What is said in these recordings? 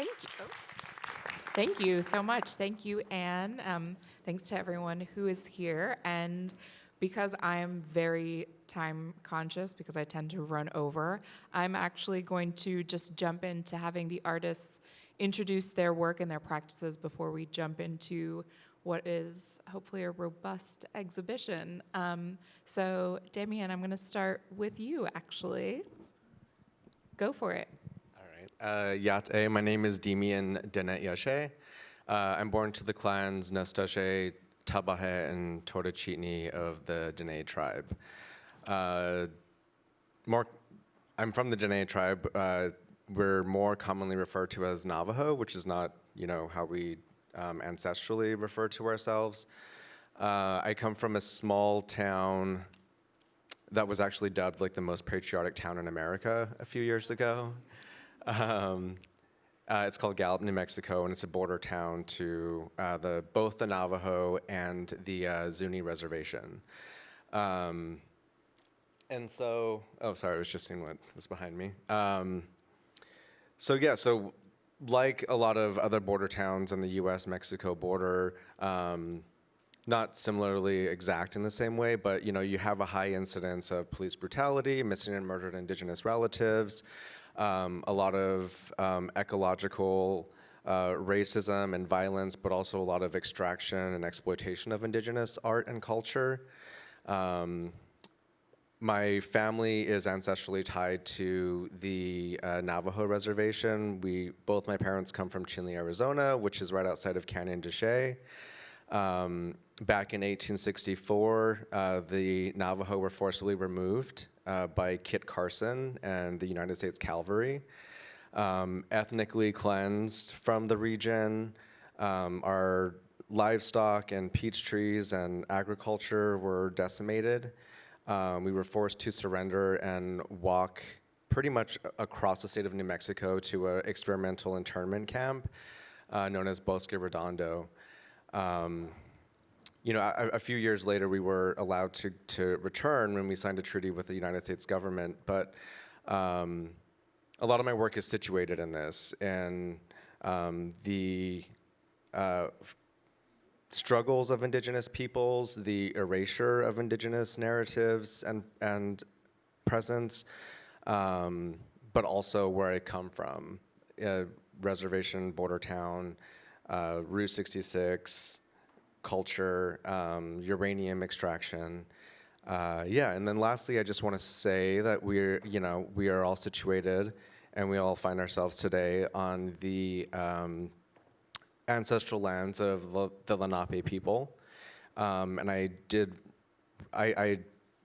Thank you. Thank you so much. Thank you, Anne. Thanks to everyone who is here. And because I am very time conscious, because I tend to run over, I'm actually going to just jump into having the artists introduce their work and their practices before we jump into what is hopefully a robust exhibition. So Demian, I'm gonna start with you, actually. Go for it. All right. Yate, my name is Demian DinéYazhi. I'm born to the clans Nastashe, Tabahe, and Todachitni of the Diné tribe. I'm from the Diné tribe. We're more commonly referred to as Navajo, which is not, how we ancestrally refer to ourselves. I come from a small town that was actually dubbed like the most patriotic town in America a few years ago. It's called Gallup, New Mexico, and it's a border town to both the Navajo and the Zuni reservation. And so, oh, sorry, I was just seeing what was behind me. So like a lot of other border towns on the US-Mexico border, not similarly exact in the same way, but you have a high incidence of police brutality, missing and murdered Indigenous relatives, a lot of ecological racism and violence, but also a lot of extraction and exploitation of Indigenous art and culture. My family is ancestrally tied to the Navajo reservation. Both my parents come from Chinle, Arizona, which is right outside of Canyon de Chelly. Back in 1864, the Navajo were forcibly removed by Kit Carson and the United States Cavalry. Ethnically cleansed from the region, our livestock and peach trees and agriculture were decimated. We were forced to surrender and walk pretty much across the state of New Mexico to an experimental internment camp known as Bosque Redondo. A few years later, we were allowed to return when we signed a treaty with the United States government, but a lot of my work is situated in this, and the struggles of Indigenous peoples, the erasure of Indigenous narratives and presence, but also where I come from, reservation, border town, Route 66, culture, uranium extraction. And then lastly, I just want to say that we are all situated and we all find ourselves today on the ancestral lands of the Lenape people. And I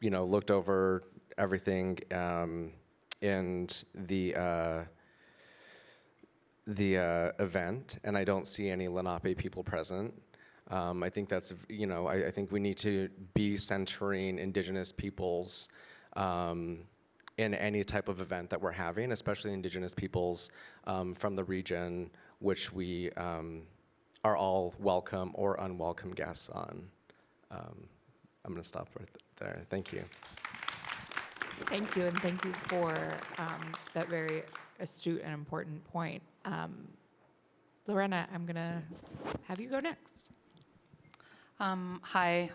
looked over everything in the event, and I don't see any Lenape people present. I think that's, I think we need to be centering Indigenous peoples in any type of event that we're having, especially Indigenous peoples from the region, which we are all welcome or unwelcome guests on. I'm going to stop right there. Thank you. Thank you, and thank you for that very astute and important point. Lorena, I'm going to have you go next. Hi,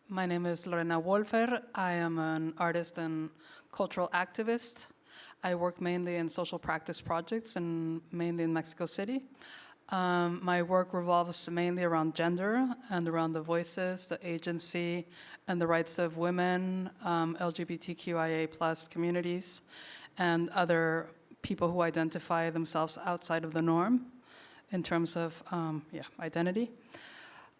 my name is Lorena Wolffer. I am an artist and cultural activist. I work mainly in social practice projects and mainly in Mexico City. My work revolves mainly around gender and around the voices, the agency, and the rights of women, LGBTQIA plus communities, and other people who identify themselves outside of the norm in terms of identity.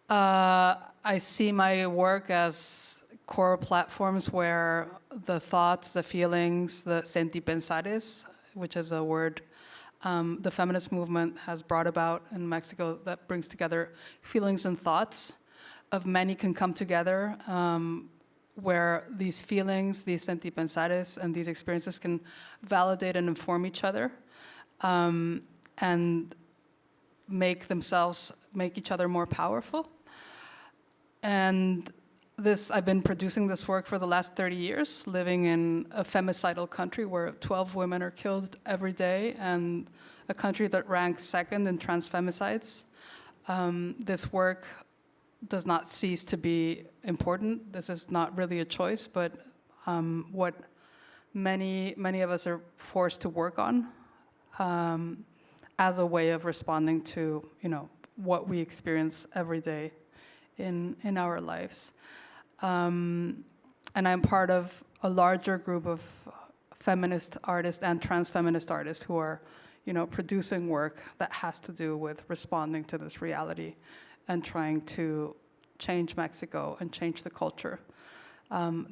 I see my work as core platforms where the thoughts, the feelings, the sentipensares, which is a word the feminist movement has brought about in Mexico that brings together feelings and thoughts of many can come together, where these feelings, these sentipensares, and these experiences can validate and inform each other, and make each other more powerful. And I've been producing this work for the last 30 years, living in a femicidal country where 12 women are killed every day and a country that ranks second in trans femicides. This work does not cease to be important. This is not really a choice, but what many of us are forced to work on as a way of responding to, what we experience every day in our lives. And I'm part of a larger group of feminist artists and trans feminist artists who are, producing work that has to do with responding to this reality and trying to change Mexico and change the culture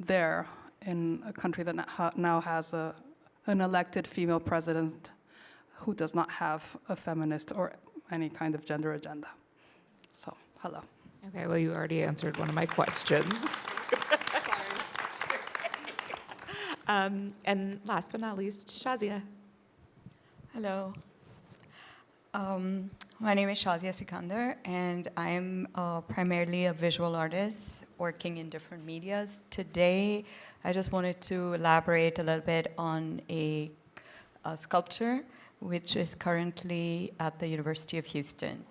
there in a country that now has an elected female president who does not have a feminist or any kind of gender agenda. So, hello. Okay, well, you already answered one of my questions. And last but not least, Shahzia. Hello. My name is Shahzia Sikander, and I'm primarily a visual artist working in different medias. Today, I just wanted to elaborate a little bit on a sculpture which is currently at the University of Houston.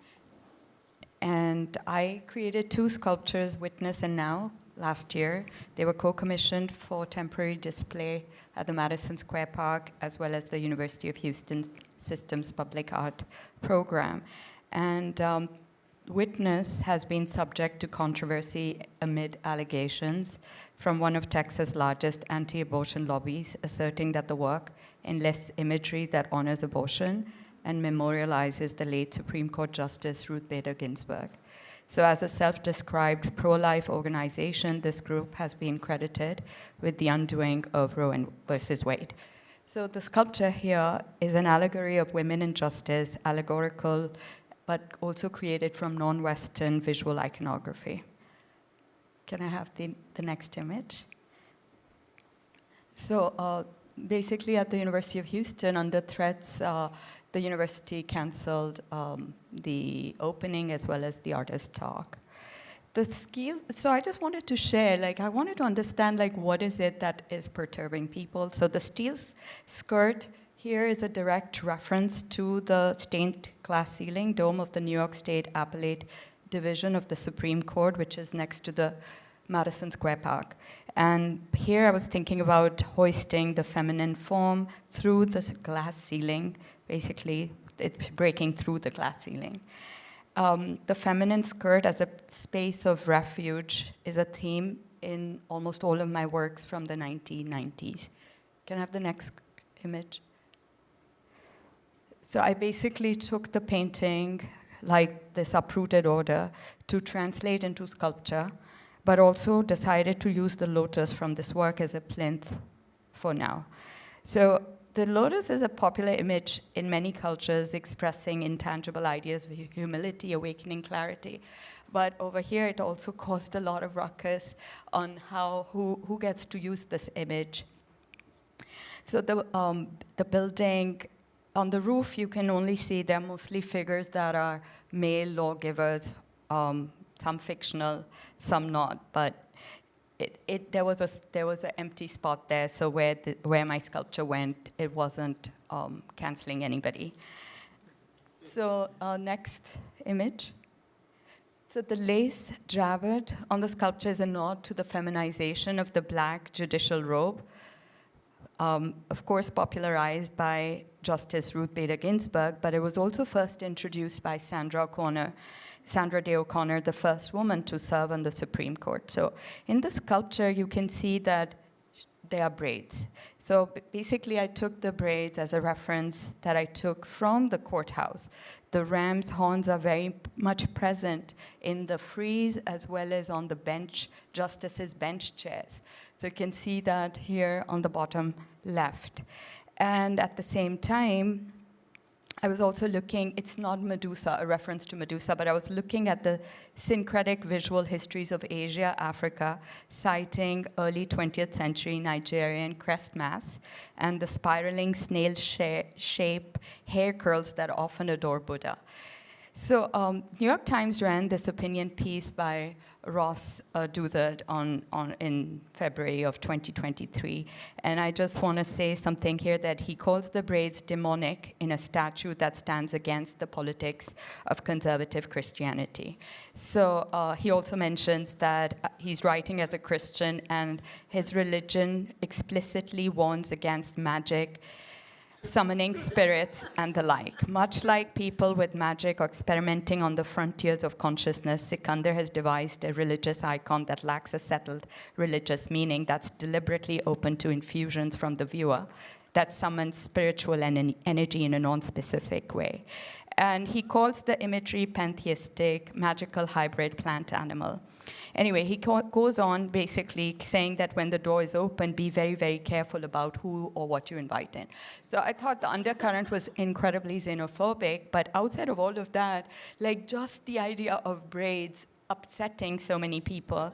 And I created 2 sculptures, Witness and Now, last year. They were co-commissioned for temporary display at the Madison Square Park, as well as the University of Houston Systems Public Art Program. And Witness has been subject to controversy amid allegations from one of Texas' largest anti-abortion lobbies, asserting that the work enlists imagery that honors abortion and memorializes the late Supreme Court Justice Ruth Bader Ginsburg. So as a self-described pro-life organization, this group has been credited with the undoing of Roe versus Wade. So the sculpture here is an allegory of women in justice, allegorical, but also created from non-Western visual iconography. Can I have the next image? So basically at the University of Houston, under threats, the university canceled the opening as well as the artist talk. So I just wanted to share, I wanted to understand, what is it that is perturbing people? So the steel skirt here is a direct reference to the stained glass ceiling dome of the New York State Appellate Division of the Supreme Court, which is next to the Madison Square Park. And here I was thinking about hoisting the feminine form through the glass ceiling, basically it's breaking through the glass ceiling. The feminine skirt as a space of refuge is a theme in almost all of my works from the 1990s. Can I have the next image? So I basically took the painting, like this uprooted order, to translate into sculpture, but also decided to use the lotus from this work as a plinth for now. So the lotus is a popular image in many cultures expressing intangible ideas of humility, awakening, clarity. But over here, it also caused a lot of ruckus on who gets to use this image. So the building, on the roof, you can only see they're mostly figures that are male lawgivers, some fictional, some not. But there was an empty spot there, so where my sculpture went, it wasn't canceling anybody. So next image. So the lace jabot on the sculpture is a nod to the feminization of the black judicial robe, of course popularized by Justice Ruth Bader Ginsburg, but it was also first introduced by Sandra Day O'Connor, the first woman to serve on the Supreme Court. So in the sculpture, you can see that they are braids. So basically, I took the braids as a reference that I took from the courthouse. The ram's horns are very much present in the frieze as well as on the bench, justices' bench chairs. So you can see that here on the bottom left. And at the same time, I was also looking, it's not Medusa, a reference to Medusa, but I was looking at the syncretic visual histories of Asia, Africa, citing early 20th century Nigerian crest mass and the spiraling snail shape hair curls that often adore Buddha. So New York Times ran this opinion piece by Ross Douthat in February of 2023. And I just want to say something here that he calls the braids demonic in a statute that stands against the politics of conservative Christianity. So he also mentions that he's writing as a Christian and his religion explicitly warns against magic, summoning spirits, and the like. Much like people with magic or experimenting on the frontiers of consciousness, Sikander has devised a religious icon that lacks a settled religious meaning, that's deliberately open to infusions from the viewer, that summons spiritual energy in a non-specific way. And he calls the imagery pantheistic, magical hybrid plant-animal. Anyway, he goes on basically saying that when the door is open, be very, very careful about who or what you invite in. So I thought the undercurrent was incredibly xenophobic, but outside of all of that, like just the idea of braids upsetting so many people.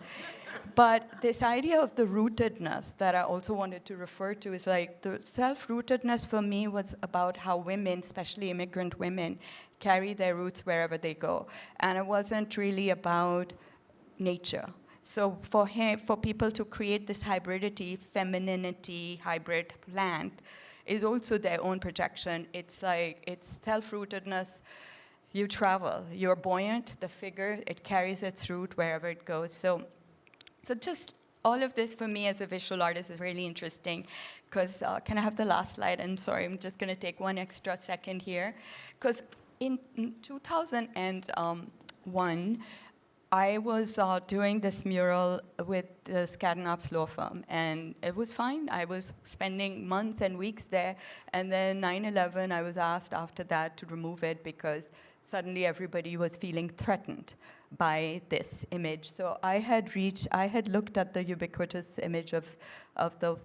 But this idea of the rootedness that I also wanted to refer to is like the self-rootedness for me was about how women, especially immigrant women, carry their roots wherever they go. And it wasn't really about nature. So for people to create this hybridity, femininity, hybrid plant, is also their own projection. It's like, it's self-rootedness. You travel, you're buoyant, the figure, it carries its root wherever it goes. So just all of this for me as a visual artist is really interesting, because can I have the last slide? I'm sorry, I'm just gonna take one extra second here. Because in 2001, I was doing this mural with the Skadden law firm, and it was fine. I was spending months and weeks there, and then 9/11, I was asked after that to remove it because suddenly everybody was feeling threatened by this image. So I had looked at the ubiquitous image of the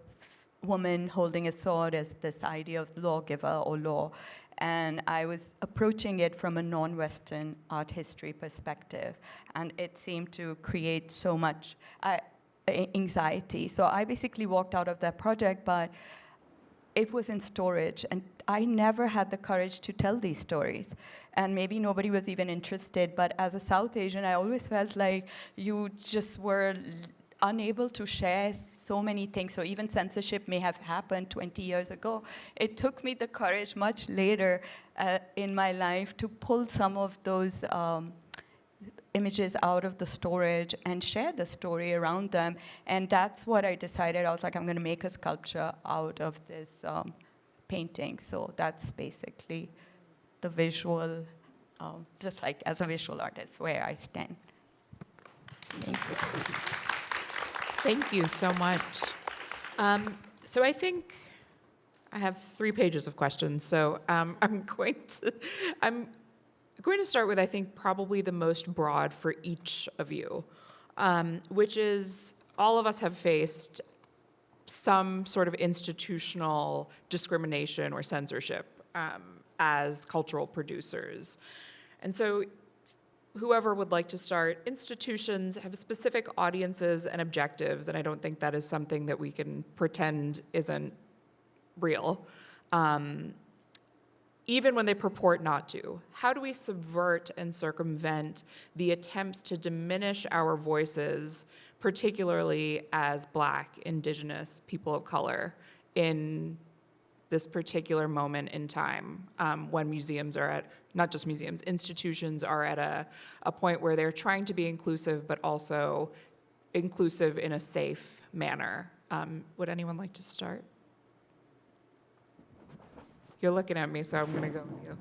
woman holding a sword as this idea of lawgiver or law, and I was approaching it from a non-Western art history perspective, and it seemed to create so much anxiety. So I basically walked out of that project, but it was in storage, and I never had the courage to tell these stories. And maybe nobody was even interested, but as a South Asian, I always felt like you just were unable to share so many things. So even censorship may have happened 20 years ago. It took me the courage much later in my life to pull some of those images out of the storage and share the story around them. And that's what I decided. I was like, I'm going to make a sculpture out of this painting. So that's basically the visual, just like as a visual artist, where I stand. Thank you. Thank you so much. So I think I have 3 pages of questions. So I'm going to start with, I think, probably the most broad for each of you, which is all of us have faced some sort of institutional discrimination or censorship as cultural producers. And so whoever would like to start, institutions have specific audiences and objectives, and I don't think that is something that we can pretend isn't real, even when they purport not to. How do we subvert and circumvent the attempts to diminish our voices, particularly as Black, Indigenous, people of color, in this particular moment in time when museums are at, not just museums, institutions are at a point where they're trying to be inclusive, but also inclusive in a safe manner. Would anyone like to start? You're looking at me, so I'm gonna go with you.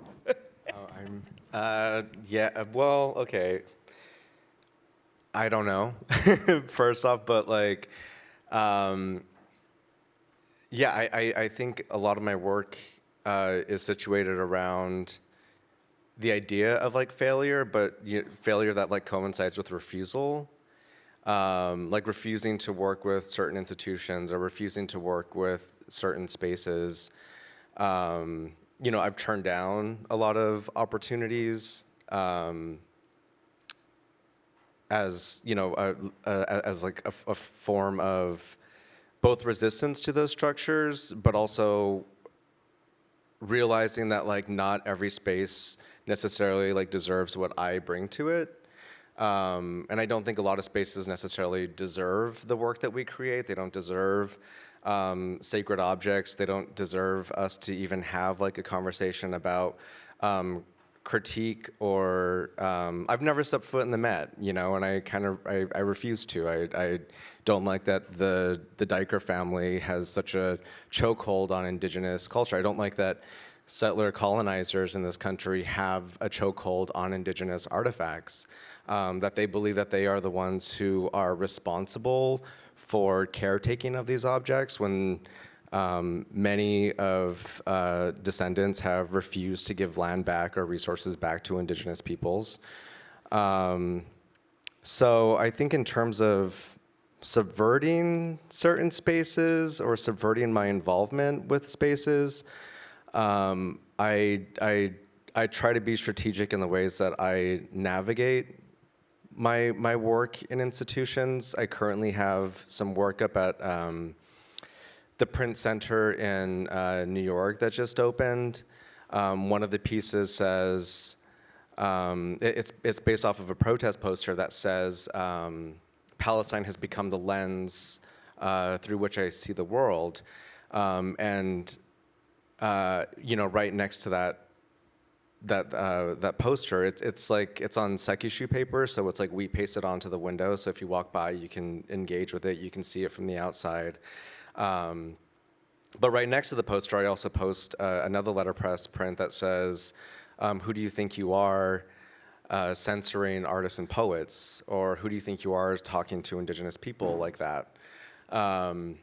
Well, okay. I don't know, first off, but like, I think a lot of my work is situated around the idea of like failure, but failure that like coincides with refusal, like refusing to work with certain institutions or refusing to work with certain spaces. I've turned down a lot of opportunities as like a form of both resistance to those structures, but also realizing that like not every space necessarily like deserves what I bring to it. And I don't think a lot of spaces necessarily deserve the work that we create. They don't deserve sacred objects. They don't deserve us to even have like a conversation about critique or I've never stepped foot in the Met, you know, and I refuse to. I don't like that the Diker family has such a chokehold on indigenous culture. I don't like that settler colonizers in this country have a chokehold on indigenous artifacts, that they believe that they are the ones who are responsible for caretaking of these objects when many of descendants have refused to give land back or resources back to indigenous peoples. So I think in terms of subverting certain spaces or subverting my involvement with spaces, I try to be strategic in the ways that I navigate my work in institutions. I currently have some work up at the Print Center in New York that just opened. One of the pieces says, it's based off of a protest poster that says, Palestine has become the lens through which I see the world. And you know, right next to that poster, it's like, it's on sekishu paper, so it's like we paste it onto the window, so if you walk by, you can engage with it, you can see it from the outside. But right next to the poster, I also post another letterpress print that says, who do you think you are censoring artists and poets? Or who do you think you are talking to indigenous people like that? And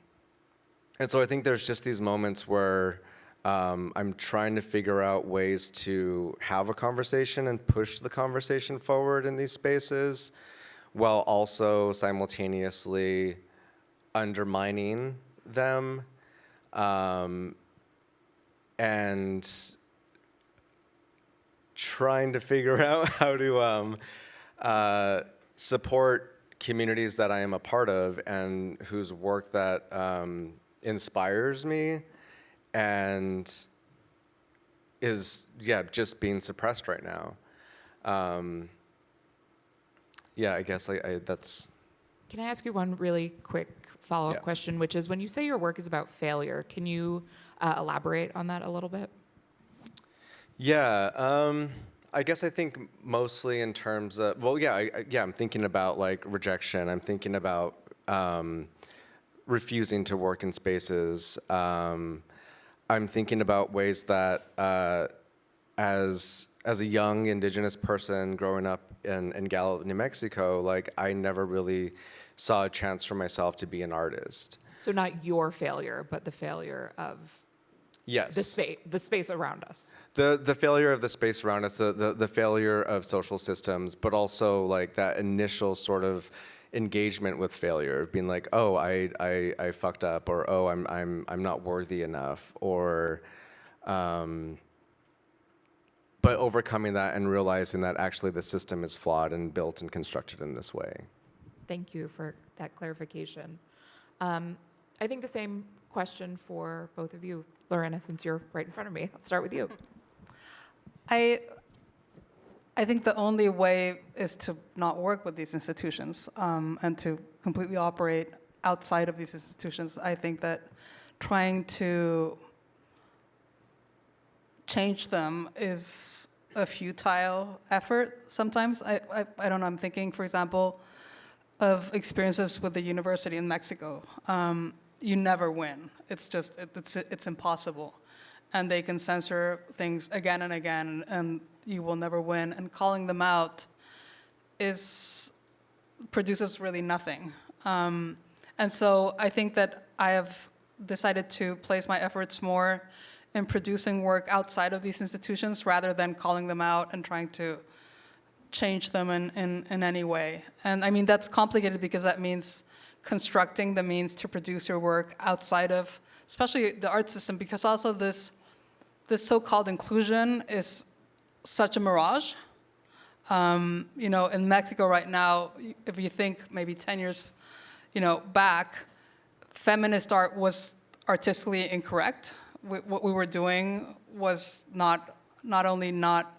so I think there's just these moments where I'm trying to figure out ways to have a conversation and push the conversation forward in these spaces, while also simultaneously undermining them, and trying to figure out how to support communities that I am a part of and whose work that inspires me and is, yeah, just being suppressed right now. Yeah, I guess that's... Can I ask you one really quick follow-up Yeah. question, which is when you say your work is about failure, can you elaborate on that a little bit? Yeah, I guess I think mostly in terms of, well, yeah, I'm thinking about like rejection. I'm thinking about refusing to work in spaces. I'm thinking about ways that as a young indigenous person growing up in Gallup, New Mexico, like I never really saw a chance for myself to be an artist. So not your failure, but the failure of Yes. the space around us. The failure of the space around us, the failure of social systems, but also like that initial sort of engagement with failure of being like, oh, I fucked up, or oh, I'm not worthy enough, or but overcoming that and realizing that actually the system is flawed and built and constructed in this way. Thank you for that clarification. I think the same question for both of you. Lorena, since you're right in front of me, I'll start with you. I think the only way is to not work with these institutions and to completely operate outside of these institutions. I think that trying to change them is a futile effort sometimes. I don't know, I'm thinking, for example, of experiences with the university in Mexico. You never win. It's just, it's impossible. And they can censor things again and again, and you will never win. And calling them out produces really nothing. And so I think that I have decided to place my efforts more in producing work outside of these institutions rather than calling them out and trying to change them in any way. And I mean, that's complicated because that means constructing the means to produce your work outside of, especially the art system, because also this so-called inclusion is such a mirage. You know, in Mexico right now, if you think maybe 10 years, back, feminist art was artistically incorrect. What we were doing was not only not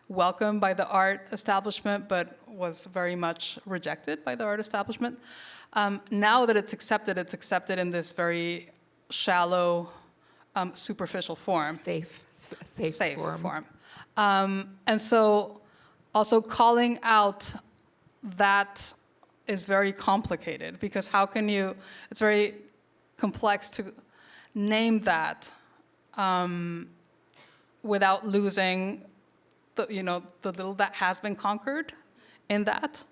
welcomed by the art establishment, but was very much rejected by the art establishment. Now that it's accepted in this very shallow, superficial form. Safe form. And so also calling out that is very complicated, because how can you, it's very complex to name that without losing the little that has been conquered in that.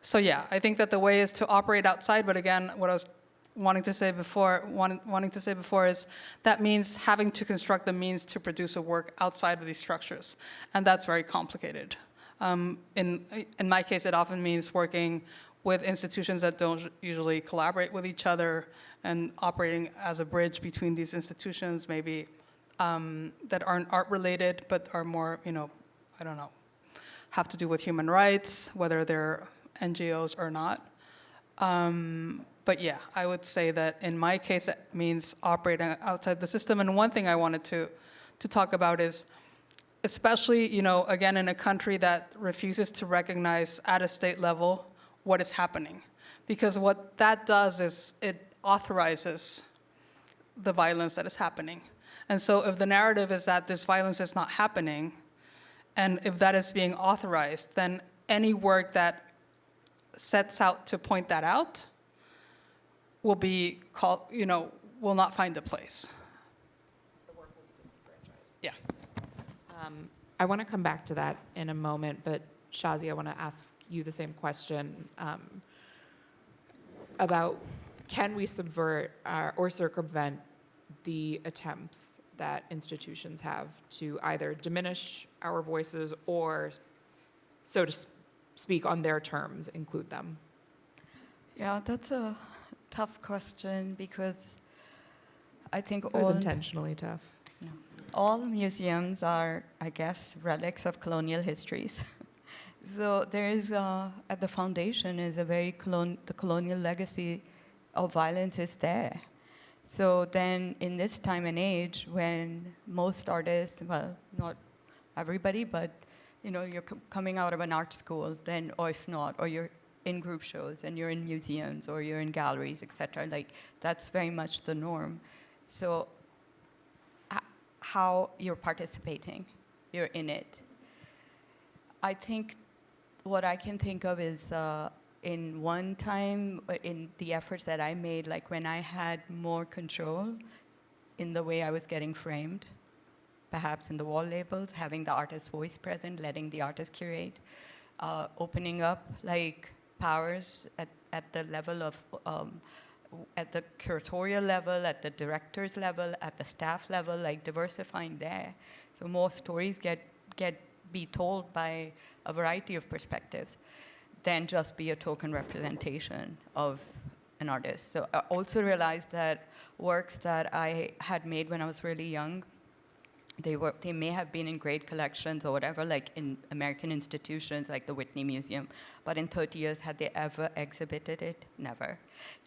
So yeah, I think that the way is to operate outside, but again, what I was wanting to say before is that means having to construct the means to produce a work outside of these structures, and that's very complicated. In my case, it often means working with institutions that don't usually collaborate with each other and operating as a bridge between these institutions, maybe that aren't art related, but are more, I don't know, have to do with human rights, whether they're NGOs or not. But yeah, I would say that in my case, it means operating outside the system. And one thing I wanted to talk about is, especially, again, in a country that refuses to recognize at a state level what is happening. Because what that does is it authorizes the violence that is happening. And so if the narrative is that this violence is not happening, and if that is being authorized, then any work that sets out to point that out will be called, will not find a place. The work will be disenfranchised. Yeah. I want to come back to that in a moment, but Shahzia, I want to ask you the same question about, can we subvert or circumvent the attempts that institutions have to either diminish our voices or, so to speak, on their terms, include them? Yeah, that's a tough question, because I think It was intentionally tough. all museums are, I guess, relics of colonial histories. So there is, at the foundation is a very the colonial legacy of violence is there. So then in this time and age, when most artists, well, not everybody, but you're coming out of an art school, then, or if not, or you're in group shows and you're in museums or you're in galleries, etc. Like, that's very much the norm. So how you're participating, you're in it. I think what I can think of is in one time, in the efforts that I made, like when I had more control in the way I was getting framed, perhaps in the wall labels, having the artist's voice present, letting the artist curate, opening up like powers at the level of, at the curatorial level, at the director's level, at the staff level, like diversifying there. So more stories be told by a variety of perspectives than just be a token representation of an artist. So I also realized that works that I had made when I was really young, they may have been in great collections or whatever, like in American institutions like the Whitney Museum, but in 30 years, had they ever exhibited it? Never.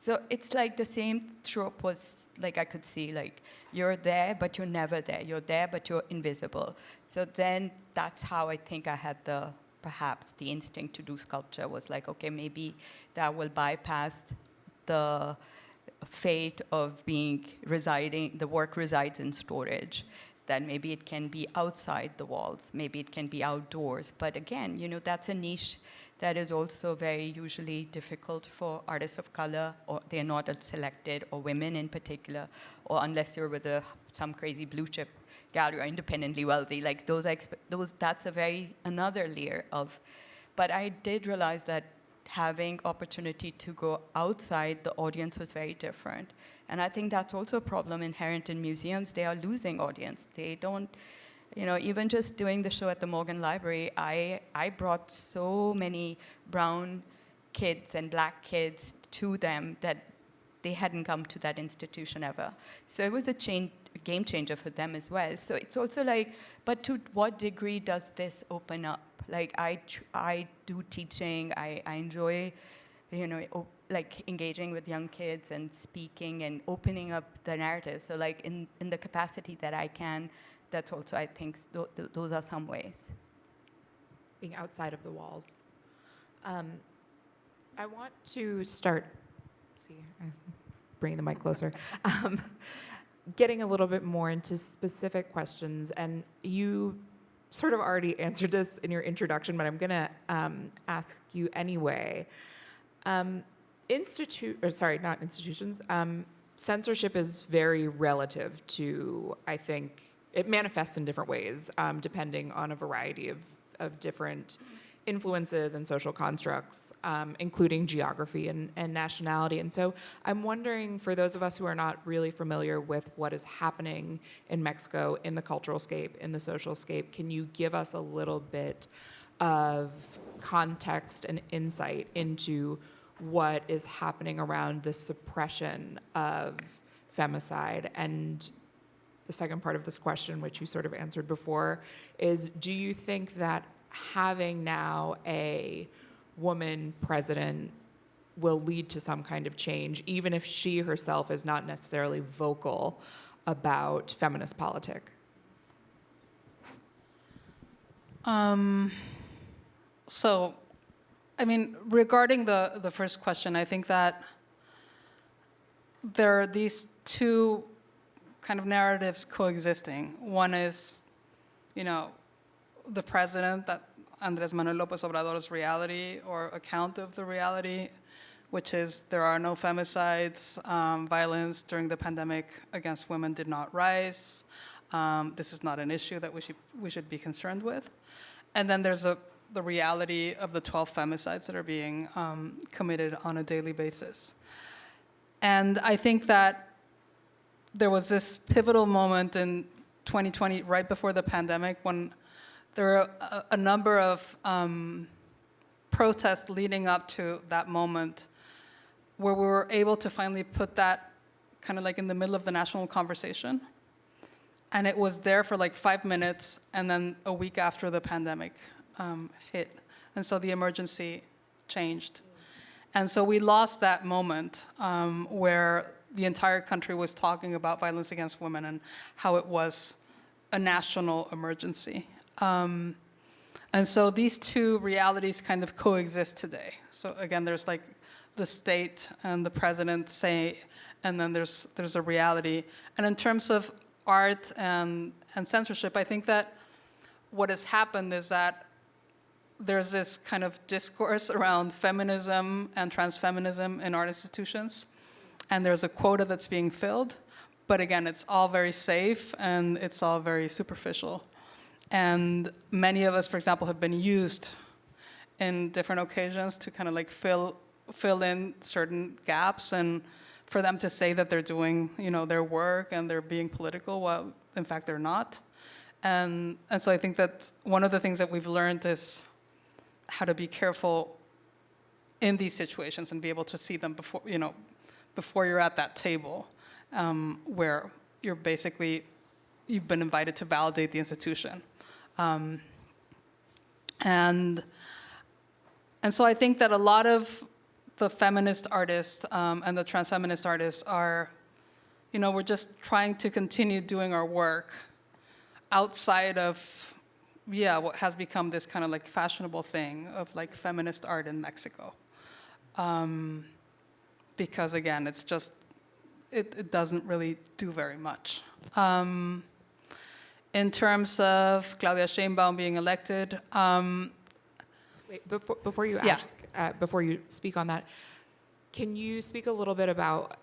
So it's like the same trope was, like I could see, like you're there, but you're never there. You're there, but you're invisible. So then that's how I think I had perhaps the instinct to do sculpture was like, okay, maybe that will bypass the fate of the work resides in storage. That maybe it can be outside the walls, maybe it can be outdoors. But again, that's a niche that is also very usually difficult for artists of color, or they're not selected, or women in particular, or unless you're with some crazy blue chip gallery or independently wealthy, like that's another layer of. But I did realize that having opportunity to go outside, the audience was very different. And I think that's also a problem inherent in museums. They are losing audience. They don't, even just doing the show at the Morgan Library, I brought so many brown kids and black kids to them that they hadn't come to that institution ever. So it was a game changer for them as well. So it's also like, but to what degree does this open up? Like I do teaching, I enjoy, like engaging with young kids and speaking and opening up the narrative. So like in the capacity that I can that's also, I think, those are some ways. Being outside of the walls. I want to start, I'm bringing the mic closer, getting a little bit more into specific questions, and you sort of already answered this in your introduction, but I'm gonna ask you anyway. Censorship is very relative to, I think, it manifests in different ways, depending on a variety of different influences and social constructs, including geography and nationality. And so I'm wondering, for those of us who are not really familiar with what is happening in Mexico, in the cultural scape, in the social scape, can you give us a little bit of context and insight into what is happening around the suppression of femicide? And the second part of this question, which you sort of answered before, is do you think that having now a woman president will lead to some kind of change, even if she herself is not necessarily vocal about feminist politic? So, I mean, regarding the first question, I think that there are these two kind of narratives coexisting. One is, the president, that Andrés Manuel López Obrador's reality or account of the reality, which is there are no femicides, violence during the pandemic against women did not rise. This is not an issue that we should be concerned with. And then there's the reality of the 12 femicides that are being committed on a daily basis. And I think that there was this pivotal moment in 2020, right before the pandemic, when there were a number of protests leading up to that moment where we were able to finally put that kind of like in the middle of the national conversation. And it was there for like 5 minutes, and then a week after the pandemic hit. And so the emergency changed. And so we lost that moment where the entire country was talking about violence against women and how it was a national emergency. And so these two realities kind of coexist today. So again, there's like the state and the president say, and then there's a reality. And in terms of art and censorship, I think that what has happened is that there's this kind of discourse around feminism and transfeminism in art institutions. And there's a quota that's being filled. But again, it's all very safe and it's all very superficial. And many of us, for example, have been used in different occasions to kind of like fill in certain gaps, and for them to say that they're doing, their work and they're being political, while in fact they're not. And so I think that one of the things that we've learned is how to be careful in these situations and be able to see them before you're at that table, where you've been invited to validate the institution. And so I think that a lot of the feminist artists and the transfeminist artists are, we're just trying to continue doing our work outside of, what has become this kind of like fashionable thing of like feminist art in Mexico. Because again, it's just, it doesn't really do very much. In terms of Claudia Sheinbaum being elected, Wait, before you ask, before you speak on that, can you speak a little bit about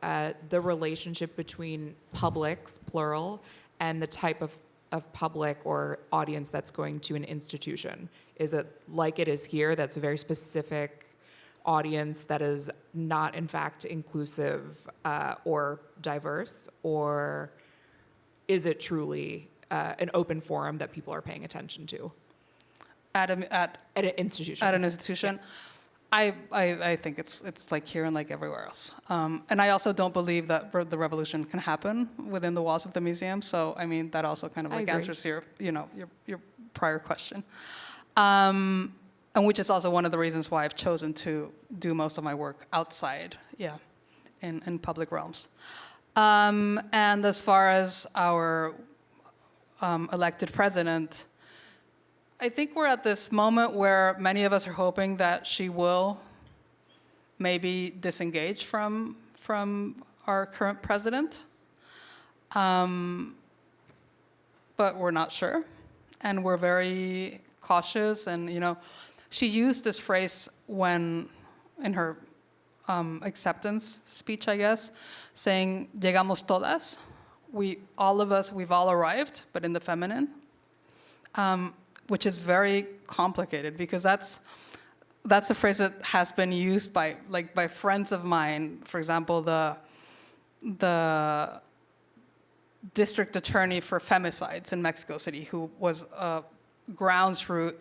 the relationship between publics, plural, and the type of public or audience that's going to an institution? Is it like it is here, that's a very specific audience that is not, in fact, inclusive or diverse? Or is it truly an open forum that people are paying attention to? At an institution. At an institution. Yeah. I think it's like here and like everywhere else. And I also don't believe that the revolution can happen within the walls of the museum. So, I mean, that also kind of like answers your prior question. And which is also one of the reasons why I've chosen to do most of my work outside, in public realms. And as far as our elected president, I think we're at this moment where many of us are hoping that she will maybe disengage from our current president. But we're not sure, and we're very cautious. And she used this phrase when in her acceptance speech, I guess, saying "llegamos todas." We've all arrived, but in the feminine, which is very complicated because that's a phrase that has been used by friends of mine. For example, the district attorney for femicides in Mexico City, who was a ground root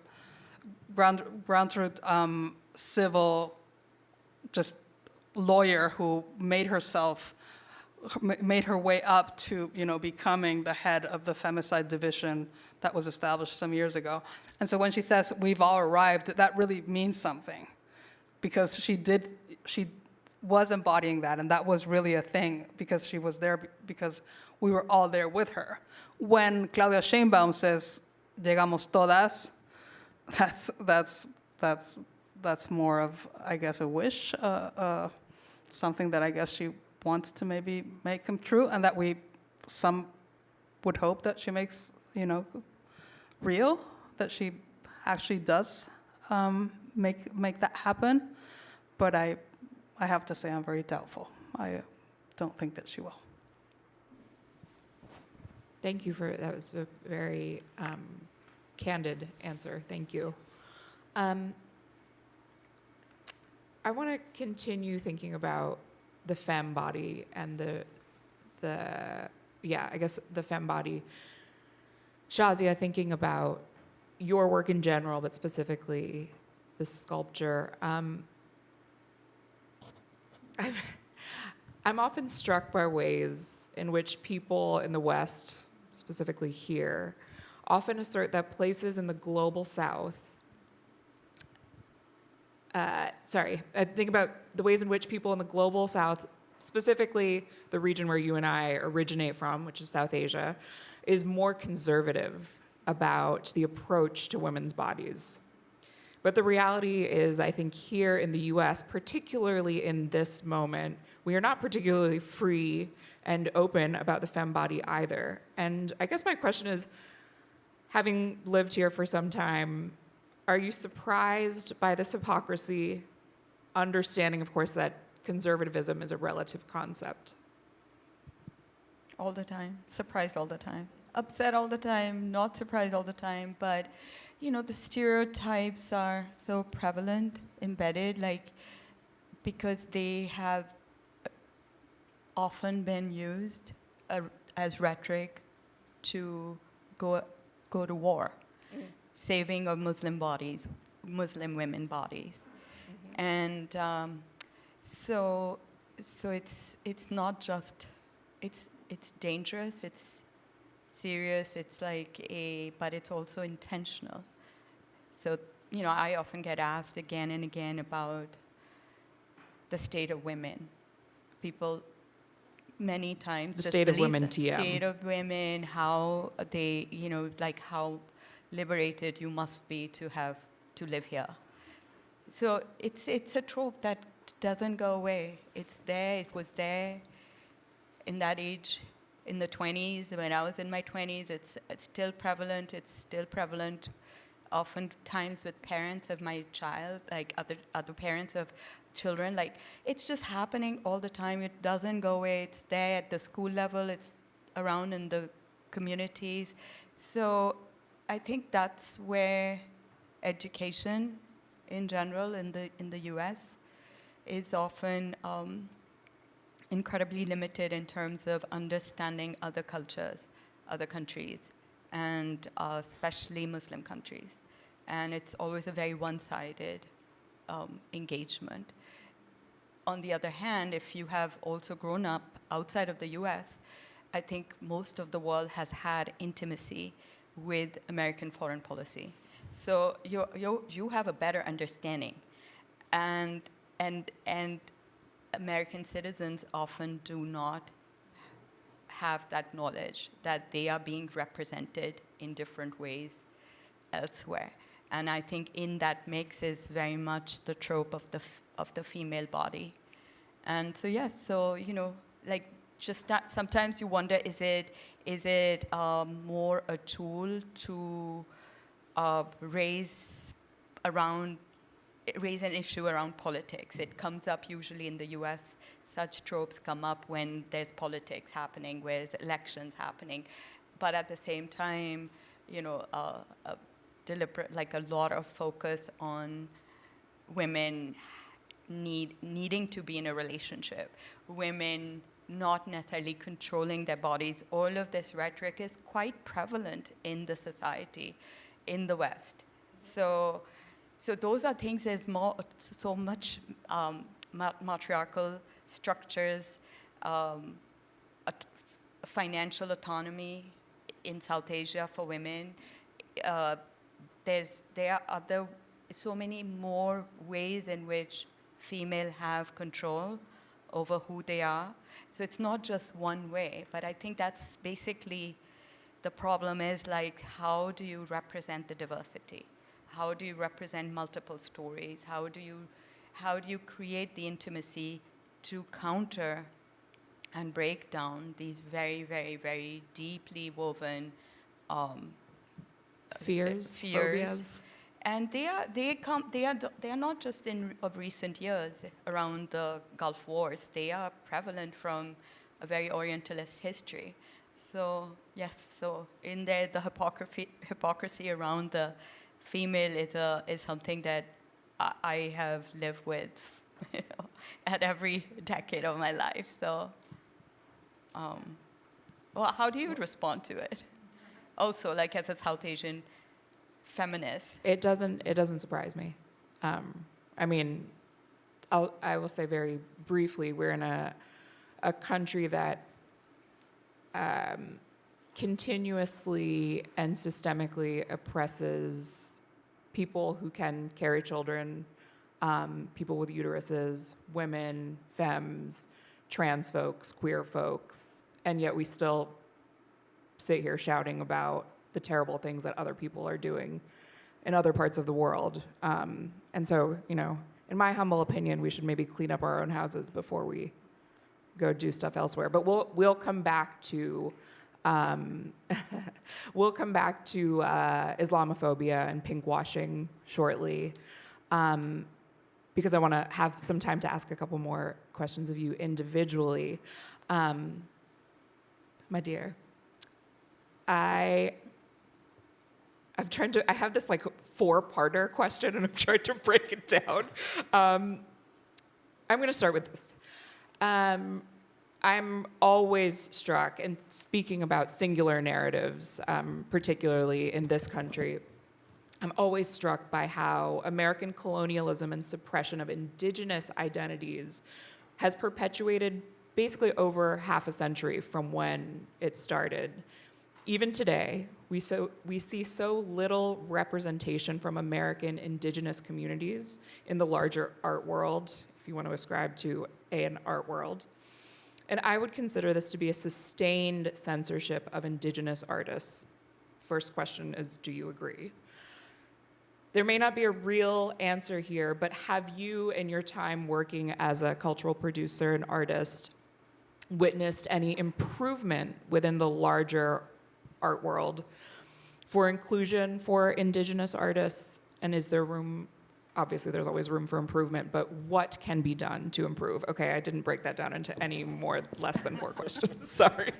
civil just lawyer who made her way up to becoming the head of the femicide division that was established some years ago. And so when she says we've all arrived, that really means something, because she was embodying that, and that was really a thing because she was there because we were all there with her. When Claudia Sheinbaum says "llegamos todas," that's more of, I guess, a wish, something that I guess she wants to maybe make come true, and that some would hope that she makes real, that she actually does make that happen. But I have to say I'm very doubtful. I don't think that she will. Thank you that was a very candid answer. Thank you. I want to continue thinking about the femme body and the femme body. Shahzia, thinking about your work in general, but specifically the sculpture, I'm often struck by ways in which people in the West, specifically here, often assert that places in the global South, I think about the ways in which people in the global South, specifically the region where you and I originate from, which is South Asia, is more conservative about the approach to women's bodies. But the reality is, I think here in the US, particularly in this moment, we are not particularly free and open about the femme body either. And I guess my question is, having lived here for some time, are you surprised by this hypocrisy, understanding, of course, that conservatism is a relative concept? All the time, surprised all the time, upset all the time, not surprised all the time, but the stereotypes are so prevalent, embedded, because they have often been used as rhetoric to go to war, saving of Muslim bodies, Muslim women bodies. Mm-hmm. And so it's not just, it's dangerous, it's serious, but it's also intentional. So, I often get asked again and again about the state of women. People many times the just state of believe women, the TM. State of women, how they, how liberated you must be to live here. So it's a trope that doesn't go away. It's there, it was there in that age, in the 20s, when I was in my 20s, it's still prevalent, oftentimes with parents of my child, other parents of children, it's just happening all the time. It doesn't go away. It's there at the school level. It's around in the communities. So I think that's where education in general in the US is often incredibly limited in terms of understanding other cultures, other countries, and especially Muslim countries. And it's always a very one-sided engagement. On the other hand, if you have also grown up outside of the US, I think most of the world has had intimacy with American foreign policy. So you have a better understanding. And American citizens often do not have that knowledge that they are being represented in different ways elsewhere. And I think in that mix is very much the trope of the female body. And so yes, so like just that. Sometimes you wonder, is it more a tool to raise an issue around politics? It comes up usually in the U.S. Such tropes come up when there's politics happening, where's elections happening, but at the same time, a deliberate, like a lot of focus on women needing to be in a relationship, women not necessarily controlling their bodies. All of this rhetoric is quite prevalent in the society, in the West. So those are things. There's so much matriarchal structures, financial autonomy in South Asia for women. There are so many more ways in which female have control over who they are. So it's not just one way, but I think that's basically the problem is, like, how do you represent the diversity? How do you represent multiple stories? How do you create the intimacy to counter and break down these very, very, very deeply woven fears, phobias? And they are not just of recent years around the Gulf Wars. They are prevalent from a very Orientalist history. So yes, so in there the hypocrisy around the female is something that I have lived with at every decade of my life. So, well, how do you respond to it? Also, like as a South Asian feminist. It doesn't surprise me. I mean, I will say very briefly, we're in a country that continuously and systemically oppresses people who can carry children, people with uteruses, women, femmes, trans folks, queer folks, and yet we still sit here shouting about the terrible things that other people are doing in other parts of the world. And so, in my humble opinion, we should maybe clean up our own houses before we go do stuff elsewhere. But we'll come back to Islamophobia and pinkwashing shortly, because I want to have some time to ask a couple more questions of you individually. My dear, I have this like 4-parter question, and I'm trying to break it down. I'm going to start with this. I'm always struck, and speaking about singular narratives, particularly in this country, I'm always struck by how American colonialism and suppression of indigenous identities has perpetuated basically over half a century from when it started. Even today, we see so little representation from American indigenous communities in the larger art world, if you want to ascribe to an art world. And I would consider this to be a sustained censorship of indigenous artists. First question is, do you agree? There may not be a real answer here, but have you, in your time working as a cultural producer and artist, witnessed any improvement within the larger art world for inclusion for indigenous artists? And is there room? Obviously, there's always room for improvement, but what can be done to improve? Okay, I didn't break that down into any less than 4 questions. Sorry.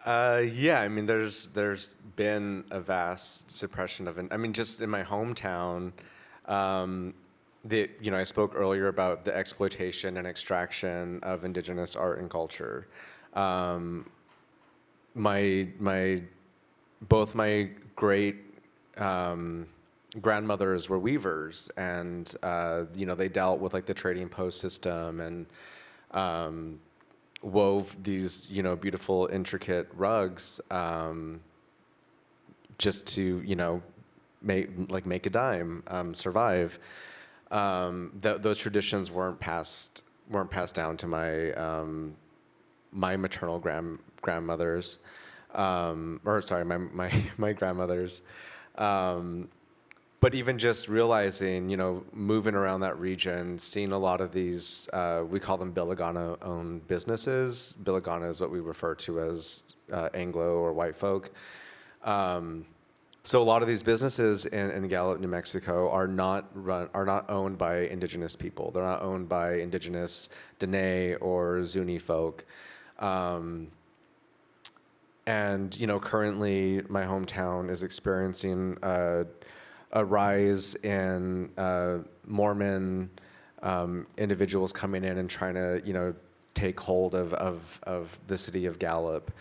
Yeah, I mean, there's been a vast suppression of, just in my hometown, I spoke earlier about the exploitation and extraction of indigenous art and culture. Both my great grandmothers were weavers, and they dealt with like the trading post system and wove these beautiful intricate rugs just to make a dime, survive. Those traditions weren't passed down to my maternal grandmothers, or sorry, my grandmothers. But even just realizing, moving around that region, seeing a lot of these, we call them Bilagana-owned businesses. Bilagana is what we refer to as Anglo or white folk. So a lot of these businesses in Gallup, New Mexico, are not owned by indigenous people. They're not owned by indigenous Diné or Zuni folk. And currently my hometown is experiencing a rise in Mormon individuals coming in and trying to take hold of the city of Gallup.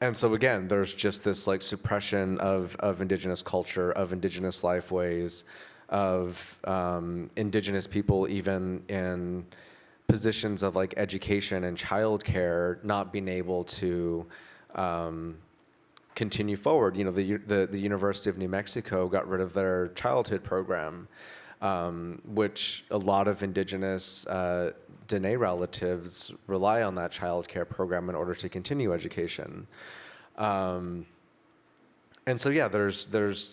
And so again, there's just this like suppression of indigenous culture, of indigenous lifeways, of indigenous people even in positions of like education and childcare not being able to continue forward. The University of New Mexico got rid of their childhood program, which a lot of indigenous Diné relatives rely on that childcare program in order to continue education. And so yeah, that's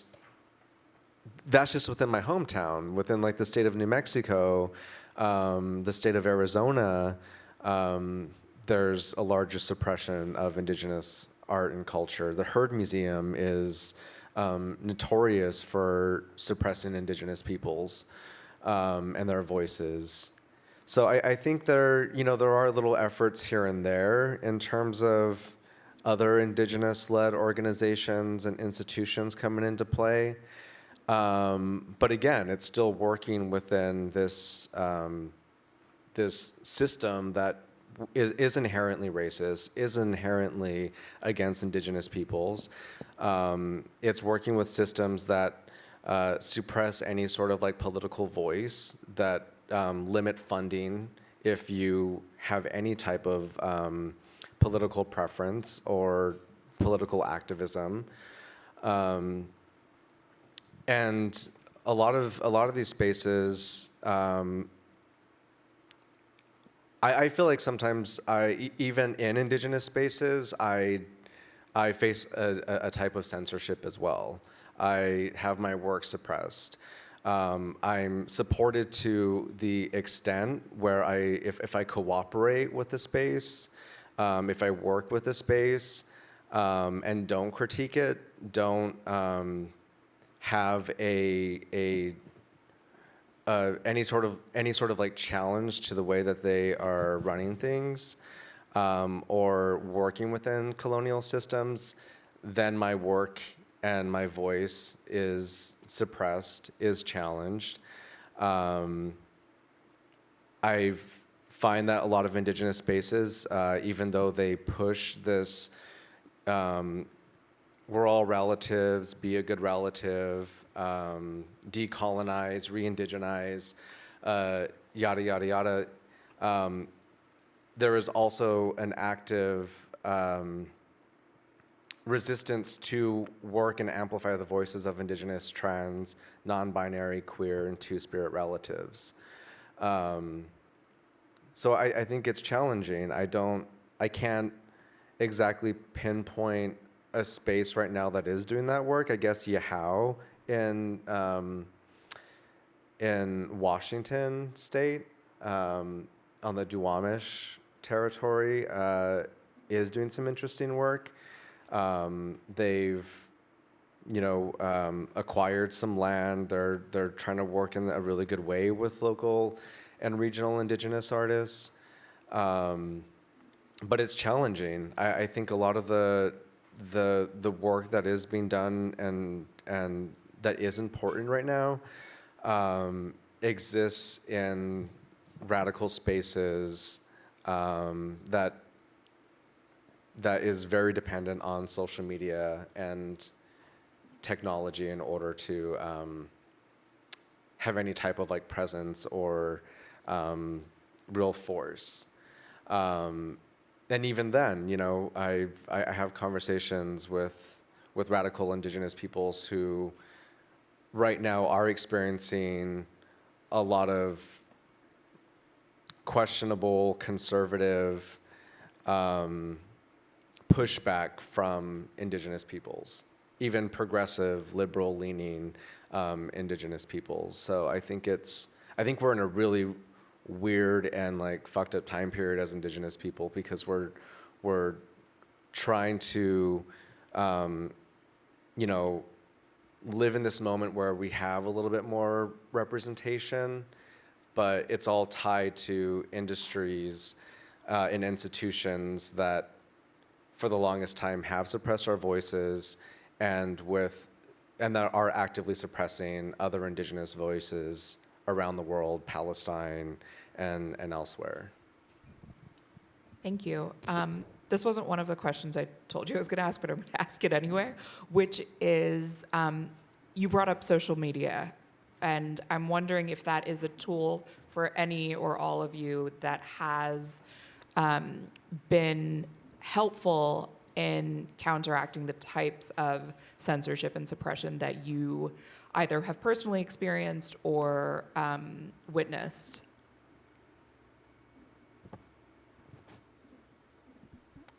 just within my hometown. Within like the state of New Mexico, the state of Arizona, there's a larger suppression of indigenous art and culture. The Heard Museum is notorious for suppressing indigenous peoples and their voices. So I think there are little efforts here and there in terms of other indigenous-led organizations and institutions coming into play. But again, it's still working within this this system that is inherently racist, is inherently against indigenous peoples. It's working with systems that suppress any sort of like political voice, that limit funding if you have any type of political preference or political activism. And a lot of these spaces, I feel like sometimes even in indigenous spaces, I face a type of censorship as well. I have my work suppressed. I'm supported to the extent where if I cooperate with the space, if I work with the space, and don't critique it, don't have any sort of like challenge to the way that they are running things, or working within colonial systems, then my work and my voice is suppressed, is challenged. I find that a lot of indigenous spaces, even though they push this, we're all relatives, be a good relative, decolonize, re-indigenize, yada, yada, yada. There is also an active resistance to work and amplify the voices of indigenous, trans, non-binary, queer, and two-spirit relatives. So I think it's challenging. I can't exactly pinpoint a space right now that is doing that work. I guess Yahoo in Washington State, on the Duwamish territory, is doing some interesting work. They've acquired some land. They're trying to work in a really good way with local and regional indigenous artists. But it's challenging. I think a lot of the work that is being done and that is important right now exists in radical spaces that is very dependent on social media and technology in order to have any type of like presence or real force. And even then, I have conversations with radical indigenous peoples who right now are experiencing a lot of questionable, conservative pushback from Indigenous peoples, even progressive, liberal-leaning Indigenous peoples. So I think we're in a really weird and like fucked up time period as Indigenous people, because we're trying to live in this moment where we have a little bit more representation, but it's all tied to industries and institutions that for the longest time have suppressed our voices and that are actively suppressing other Indigenous voices around the world, Palestine and elsewhere. Thank you. This wasn't one of the questions I told you I was going to ask, but I'm going to ask it anyway, which is, you brought up social media, and I'm wondering if that is a tool for any or all of you that has been helpful in counteracting the types of censorship and suppression that you either have personally experienced or witnessed.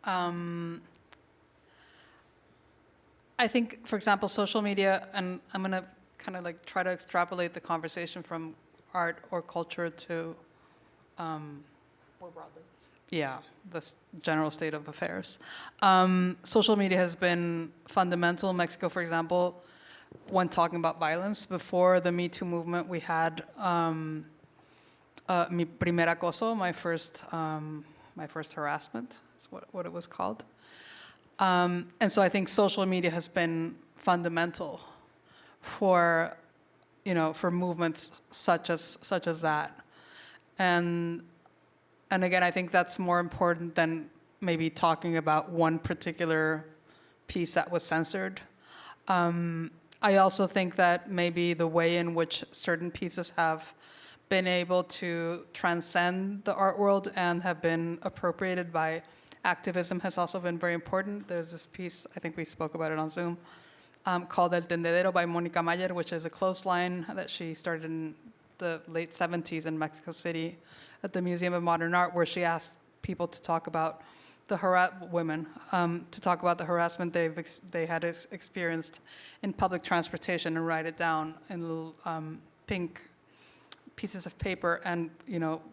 I think, for example, social media, and I'm going to kind of like try to extrapolate the conversation from art or culture to More broadly. yeah, the general state of affairs. Social media has been fundamental in Mexico, for example, when talking about violence. Before the Me Too movement, we had mi primer acoso, my first harassment, is what it was called. And so I think social media has been fundamental for, for movements such as that. And again, I think that's more important than maybe talking about one particular piece that was censored. I also think that maybe the way in which certain pieces have been able to transcend the art world and have been appropriated by activism has also been very important. There's this piece, I think we spoke about it on Zoom, called El Tendedero by Mónica Mayer, which is a clothesline that she started in the late 70s in Mexico City at the Museum of Modern Art, where she asked people to talk about women, to talk about the harassment they had experienced in public transportation and write it down in little pink pieces of paper and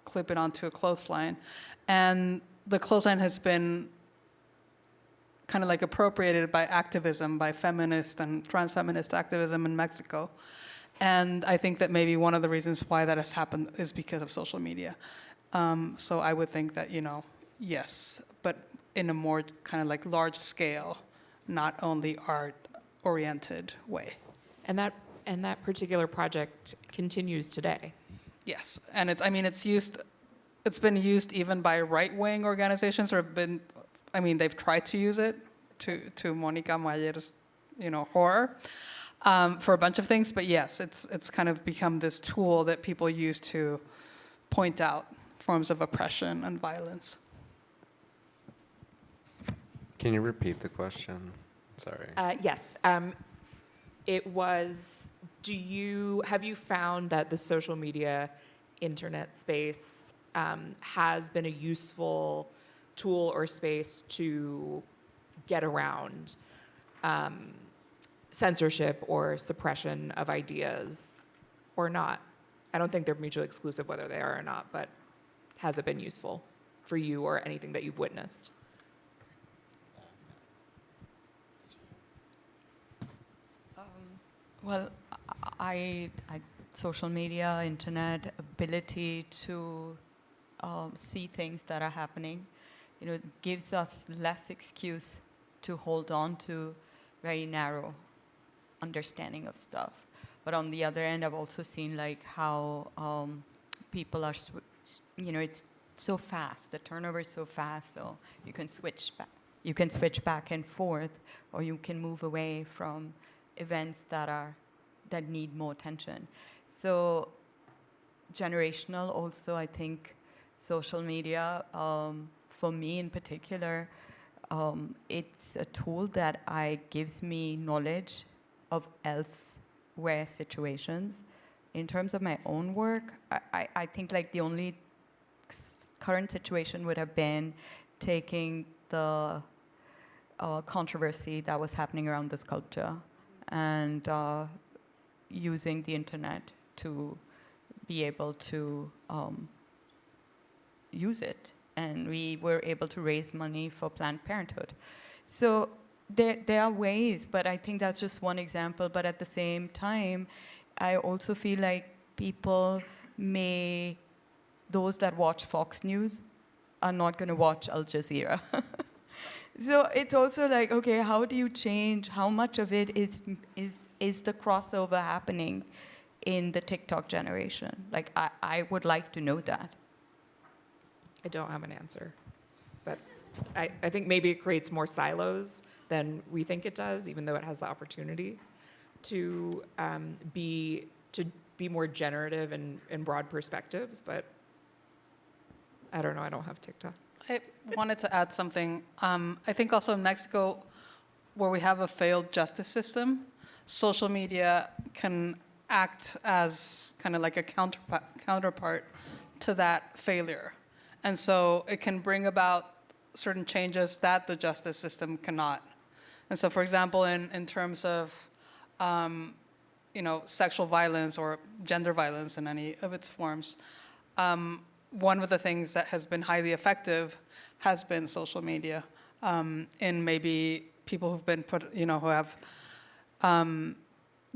clip it onto a clothesline. And the clothesline has been kind of like appropriated by activism, by feminist and trans-feminist activism in Mexico. And I think that maybe one of the reasons why that has happened is because of social media. So I would think that, yes, but in a more kind of like large scale, not only art-oriented way. And that particular project continues today. Yes, and it's been used even by right-wing organizations, or they've tried to use it to Mónica Mayer's, horror, for a bunch of things. But yes, it's kind of become this tool that people use to point out forms of oppression and violence. Can you repeat the question? Sorry. Yes. It was, have you found that the social media internet space has been a useful tool or space to get around censorship or suppression of ideas, or not? I don't think they're mutually exclusive whether they are or not, but has it been useful for you or anything that you've witnessed? Well, I social media, internet, ability to see things that are happening, gives us less excuse to hold on to very narrow understanding of stuff. But on the other end, I've also seen like how people are, it's so fast. The turnover is so fast, so you can switch back. You can switch back and forth, or you can move away from events that need more attention. So generational also, I think social media, for me in particular, it's a tool that gives me knowledge of elsewhere situations. In terms of my own work, I think like the only current situation would have been taking the controversy that was happening around the sculpture and using the internet to be able to use it. And we were able to raise money for Planned Parenthood. So there are ways, but I think that's just one example. But at the same time, I also feel like people those that watch Fox News are not going to watch Al Jazeera. So it's also like, okay, how do you change? How much of it is the crossover happening in the TikTok generation? Like, I would like to know that. I don't have an answer, but I think maybe it creates more silos than we think it does, even though it has the opportunity to be more generative and broad perspectives. But I don't know. I don't have TikTok. I wanted to add something. I think also in Mexico, where we have a failed justice system, social media can act as kind of like a counterpart to that failure. And so it can bring about certain changes that the justice system cannot. And so, for example, in terms of sexual violence or gender violence in any of its forms, one of the things that has been highly effective has been social media. In maybe people who've been who have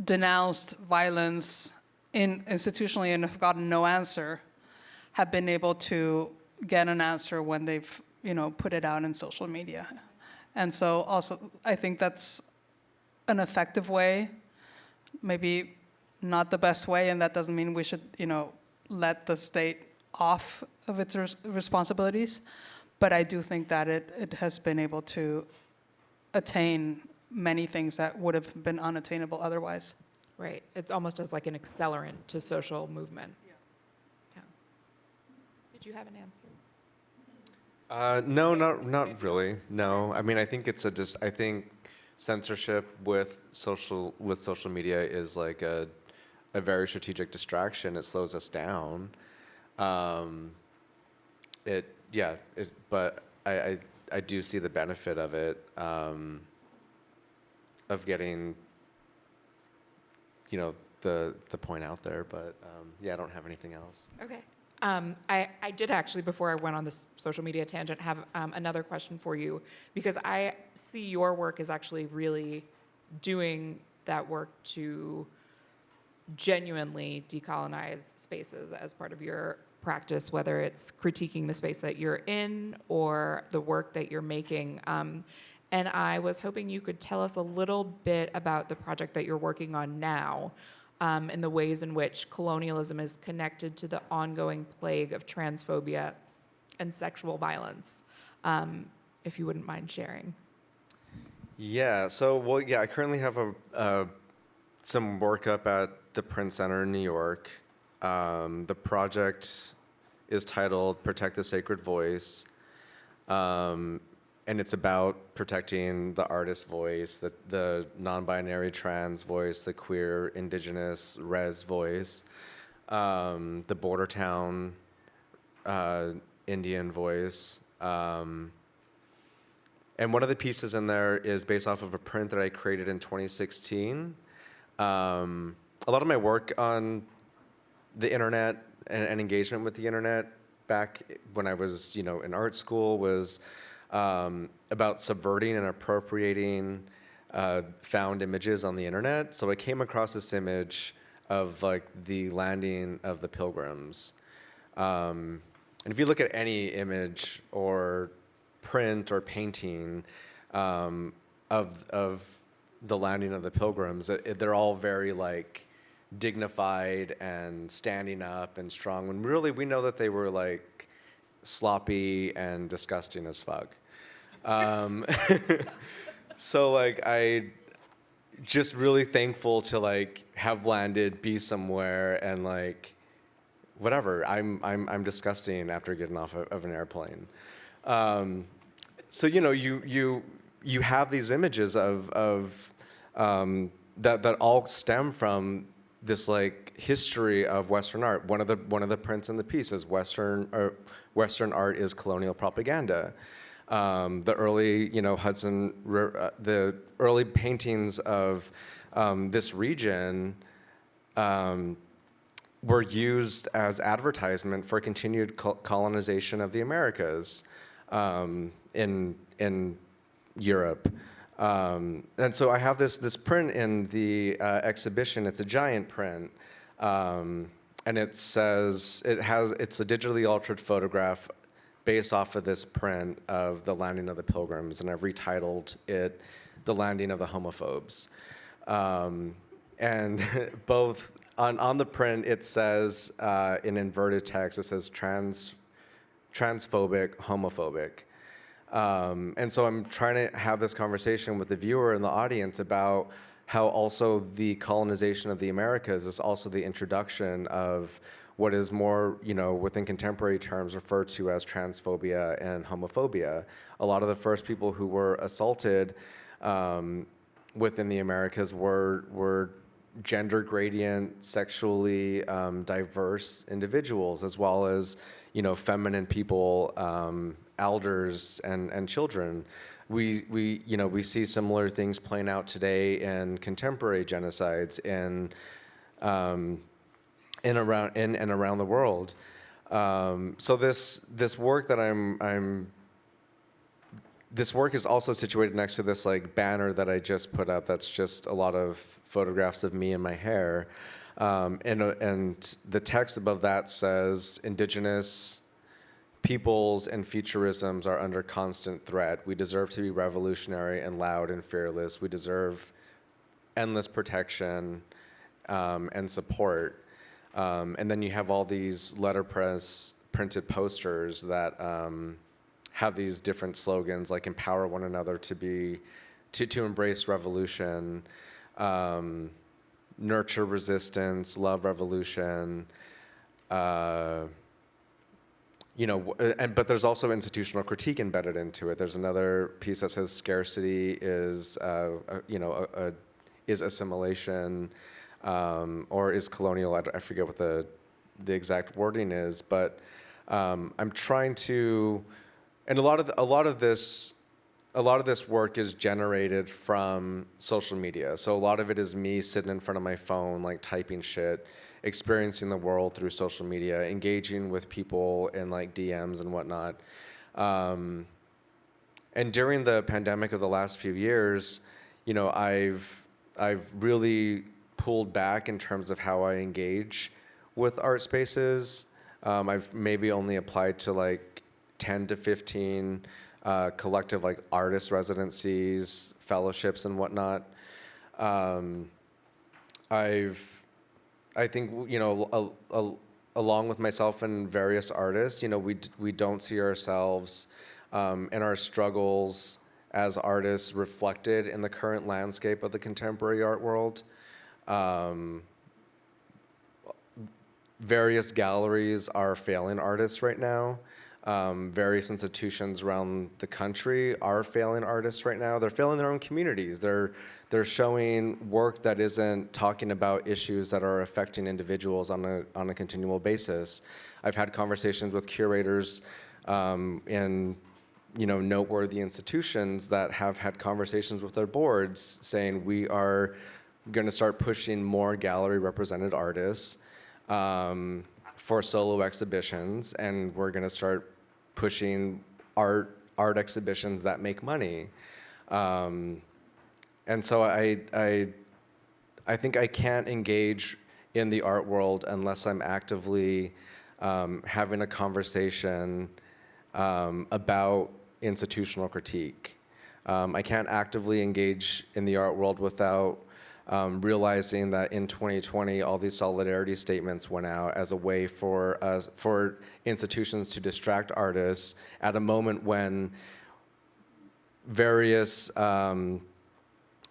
denounced violence institutionally and have gotten no answer, have been able to get an answer when they've put it out in social media. And so also I think that's an effective way, maybe not the best way, and that doesn't mean we should let the state off of its responsibilities, but I do think that it has been able to attain many things that would have been unattainable otherwise. Right. It's almost as like an accelerant to social movement. Yeah. Did you have an answer? No, not really. No, I mean, I think I think censorship with social media is like a very strategic distraction. It slows us down. But I do see the benefit of it, of getting, the point out there. But I don't have anything else. Okay. I did actually, before I went on this social media tangent, have another question for you, because I see your work as actually really doing that work to genuinely decolonize spaces as part of your practice, whether it's critiquing the space that you're in or the work that you're making. And I was hoping you could tell us a little bit about the project that you're working on now, and the ways in which colonialism is connected to the ongoing plague of transphobia and sexual violence, if you wouldn't mind sharing. Yeah, I currently have some work up at the Print Center in New York. The project is titled Protect the Sacred Voice, and it's about protecting the artist voice, the non-binary trans voice, the queer, indigenous, res voice, the border town Indian voice. And one of the pieces in there is based off of a print that I created in 2016. A lot of my work on the internet and engagement with the internet back when I was, in art school was about subverting and appropriating found images on the internet. So I came across this image of like the landing of the Pilgrims. And if you look at any image or print or painting of the landing of the Pilgrims, they're all very like dignified and standing up and strong, when really we know that they were like sloppy and disgusting as fuck. So like I just really thankful to like have landed, be somewhere, and like whatever. I'm disgusting after getting off of an airplane. So you have these images of that all stem from this like history of Western art. One of the prints in the piece is Western art is colonial propaganda. The early, the early paintings of this region were used as advertisement for continued colonization of the Americas in Europe. And so I have this print in the exhibition. It's a giant print, and it's a digitally altered photograph based off of this print of the landing of the Pilgrims, and I've retitled it "The Landing of the Homophobes." And both on the print it says in inverted text, it says transphobic, homophobic. And so I'm trying to have this conversation with the viewer and the audience about how also the colonization of the Americas is also the introduction of what is more, within contemporary terms referred to as transphobia and homophobia. A lot of the first people who were assaulted within the Americas were gender gradient, sexually diverse individuals, as well as, feminine people, elders and children. We see similar things playing out today in contemporary genocides in and around the world. So this work that this work is also situated next to this like banner that I just put up. That's just a lot of photographs of me and my hair, and the text above that says, "Indigenous peoples and futurisms are under constant threat. We deserve to be revolutionary and loud and fearless. We deserve endless protection and support." And then you have all these letterpress printed posters that have these different slogans like empower one another to embrace revolution, nurture resistance, love revolution, but there's also institutional critique embedded into it. There's another piece that says scarcity is assimilation, or is colonial. I forget what the exact wording is, but I'm trying to, and a lot of this work is generated from social media. So a lot of it is me sitting in front of my phone, like typing shit, experiencing the world through social media, engaging with people in like DMs and whatnot. And during the pandemic of the last few years, I've really pulled back in terms of how I engage with art spaces. I've maybe only applied to like 10 to 15 collective like artist residencies, fellowships and whatnot. I think, along with myself and various artists, we don't see ourselves and our struggles as artists reflected in the current landscape of the contemporary art world. Various galleries are failing artists right now. Various institutions around the country are failing artists right now. They're failing their own communities. They're showing work that isn't talking about issues that are affecting individuals on a continual basis. I've had conversations with curators in noteworthy institutions that have had conversations with their boards saying we are going to start pushing more gallery represented artists for solo exhibitions, and we're going to start pushing art exhibitions that make money. And so I think I can't engage in the art world unless I'm actively having a conversation about institutional critique. I can't actively engage in the art world without realizing that in 2020, all these solidarity statements went out as a way for institutions to distract artists at a moment when various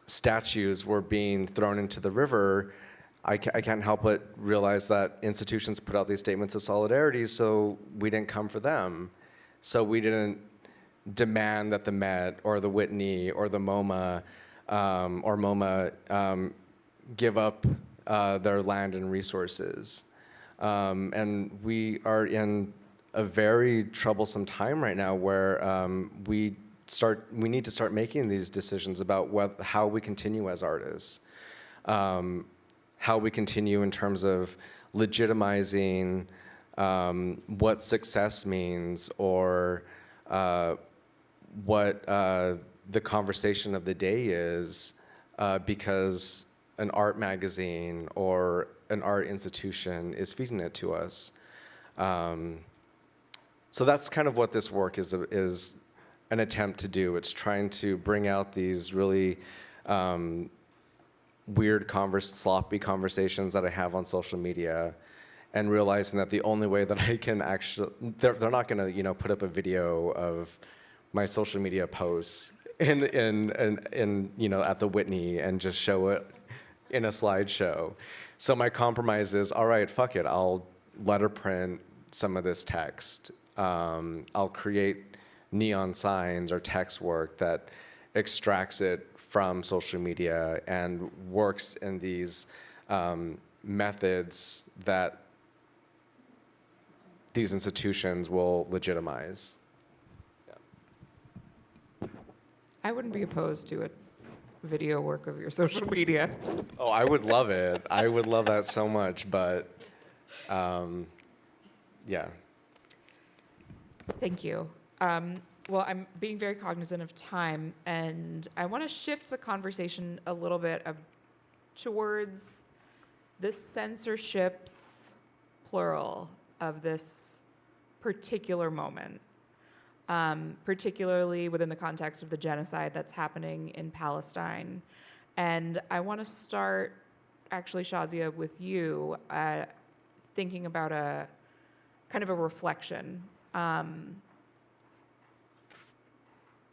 statues were being thrown into the river. I can't help but realize that institutions put out these statements of solidarity, so we didn't come for them. So we didn't demand that the Met or the Whitney or the MoMA give up their land and resources. And we are in a very troublesome time right now where we need to start making these decisions about how we continue as artists, how we continue in terms of legitimizing what success means, or what the conversation of the day is, because an art magazine or an art institution is feeding it to us. So that's kind of what this work is an attempt to do. It's trying to bring out these really weird, sloppy conversations that I have on social media, and realizing that the only way that I can actually, they're not gonna, put up a video of my social media posts in at the Whitney and just show it in a slideshow. So my compromise is, all right, fuck it, I'll letterprint some of this text. I'll create neon signs or text work that extracts it from social media and works in these methods that these institutions will legitimize. Yeah. I wouldn't be opposed to a video work of your social media. Oh, I would love it. I would love that so much, but yeah. Thank you. Well, I'm being very cognizant of time, and I want to shift the conversation a little bit towards the censorships, plural, of this particular moment, particularly within the context of the genocide that's happening in Palestine. And I want to start, actually, Shahzia, with you, thinking about a kind of a reflection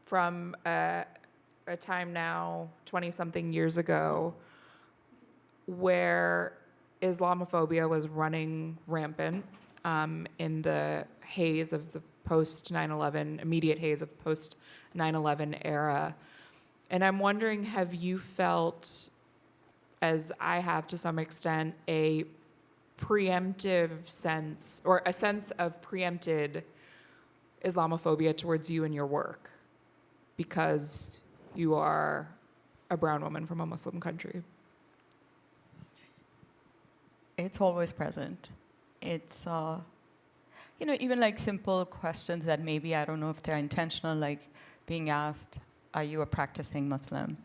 from a time now, 20-something years ago, where Islamophobia was running rampant in the haze of the post-9/11, immediate haze of post-9/11 era. And I'm wondering, have you felt, as I have to some extent, a preemptive sense, or a sense of preempted Islamophobia towards you and your work, because you are a brown woman from a Muslim country? It's always present. It's, even like simple questions that maybe, I don't know if they're intentional, like being asked, are you a practicing Muslim?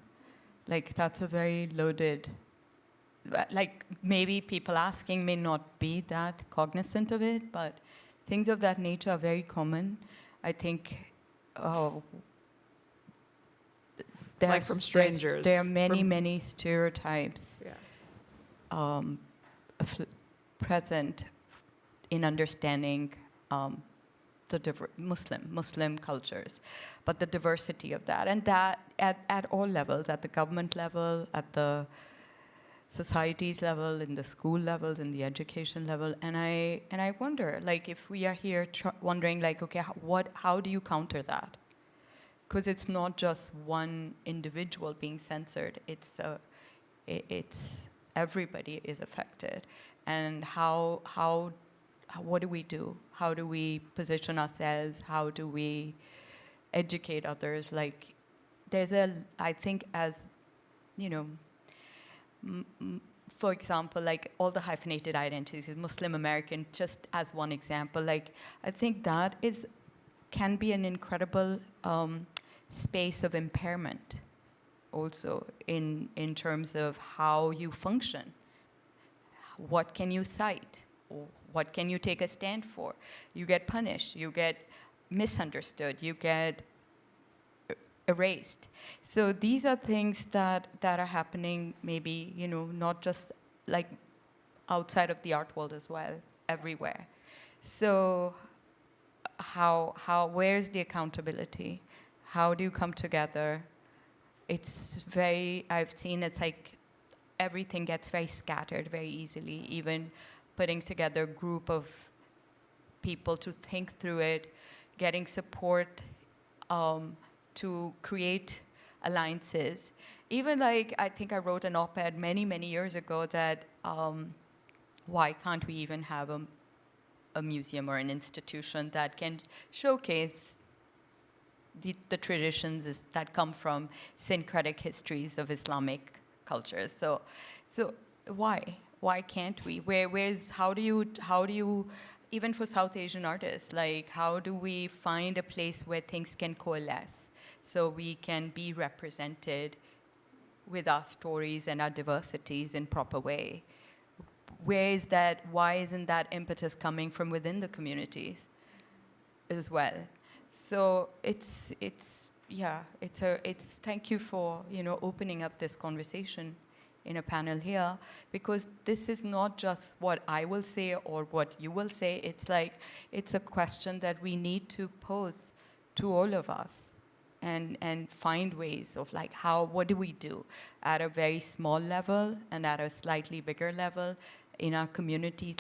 Like, that's a very loaded, like maybe people asking may not be that cognizant of it, but things of that nature are very common. I think like from strangers. There are many stereotypes present in understanding the Muslim cultures, but the diversity of that, and that at all levels, at the government level, at the societies level, in the school levels, in the education level, and I wonder, like, if we are here wondering, like, okay, how do you counter that? Because it's not just one individual being censored; it's everybody is affected, and what do we do? How do we position ourselves? How do we educate others? Like, I think, as you know, for example, like all the hyphenated identities, Muslim-American, just as one example, like, I think that can be an incredible space of impairment also in terms of how you function. What can you cite? What can you take a stand for? You get punished, you get misunderstood, you get erased. So these are things that are happening, maybe, not just like outside of the art world as well, everywhere. So where's the accountability? How do you come together? I've seen it's like everything gets very scattered very easily, even putting together a group of people to think through it, getting support to create alliances. even like, I think I wrote an op-ed many, many years ago that why can't we even have a museum or an institution that can showcase the traditions that come from syncretic histories of Islamic cultures. So why can't we? How do you, even for South Asian artists, like how do we find a place where things can coalesce so we can be represented with our stories and our diversities in proper way? Where is that? Why isn't that impetus coming from within the communities as well? So thank you for opening up this conversation in a panel here, because this is not just what I will say or what you will say. It's a question that we need to pose to all of us and find ways of like what do we do at a very small level and at a slightly bigger level in our communities,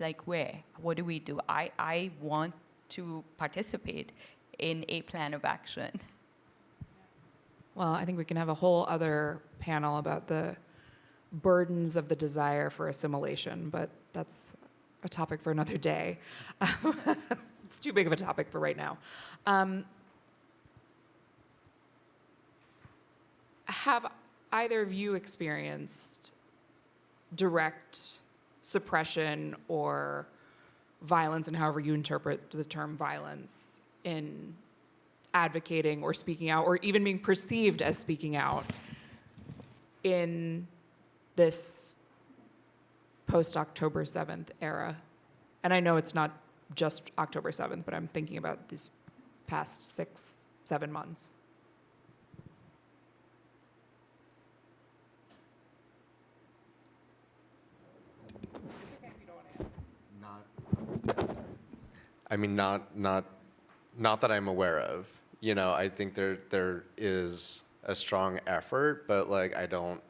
what do we do? I want to participate in a plan of action. Well, I think we can have a whole other panel about the burdens of the desire for assimilation, but that's a topic for another day. It's too big of a topic for right now. Have either of you experienced direct suppression or violence, and however you interpret the term violence, in advocating or speaking out, or even being perceived as speaking out in this post-October 7th era? And I know it's not just October 7th, but I'm thinking about these past 6-7 months. I mean, not that I'm aware of. I think there is a strong effort, but like I don't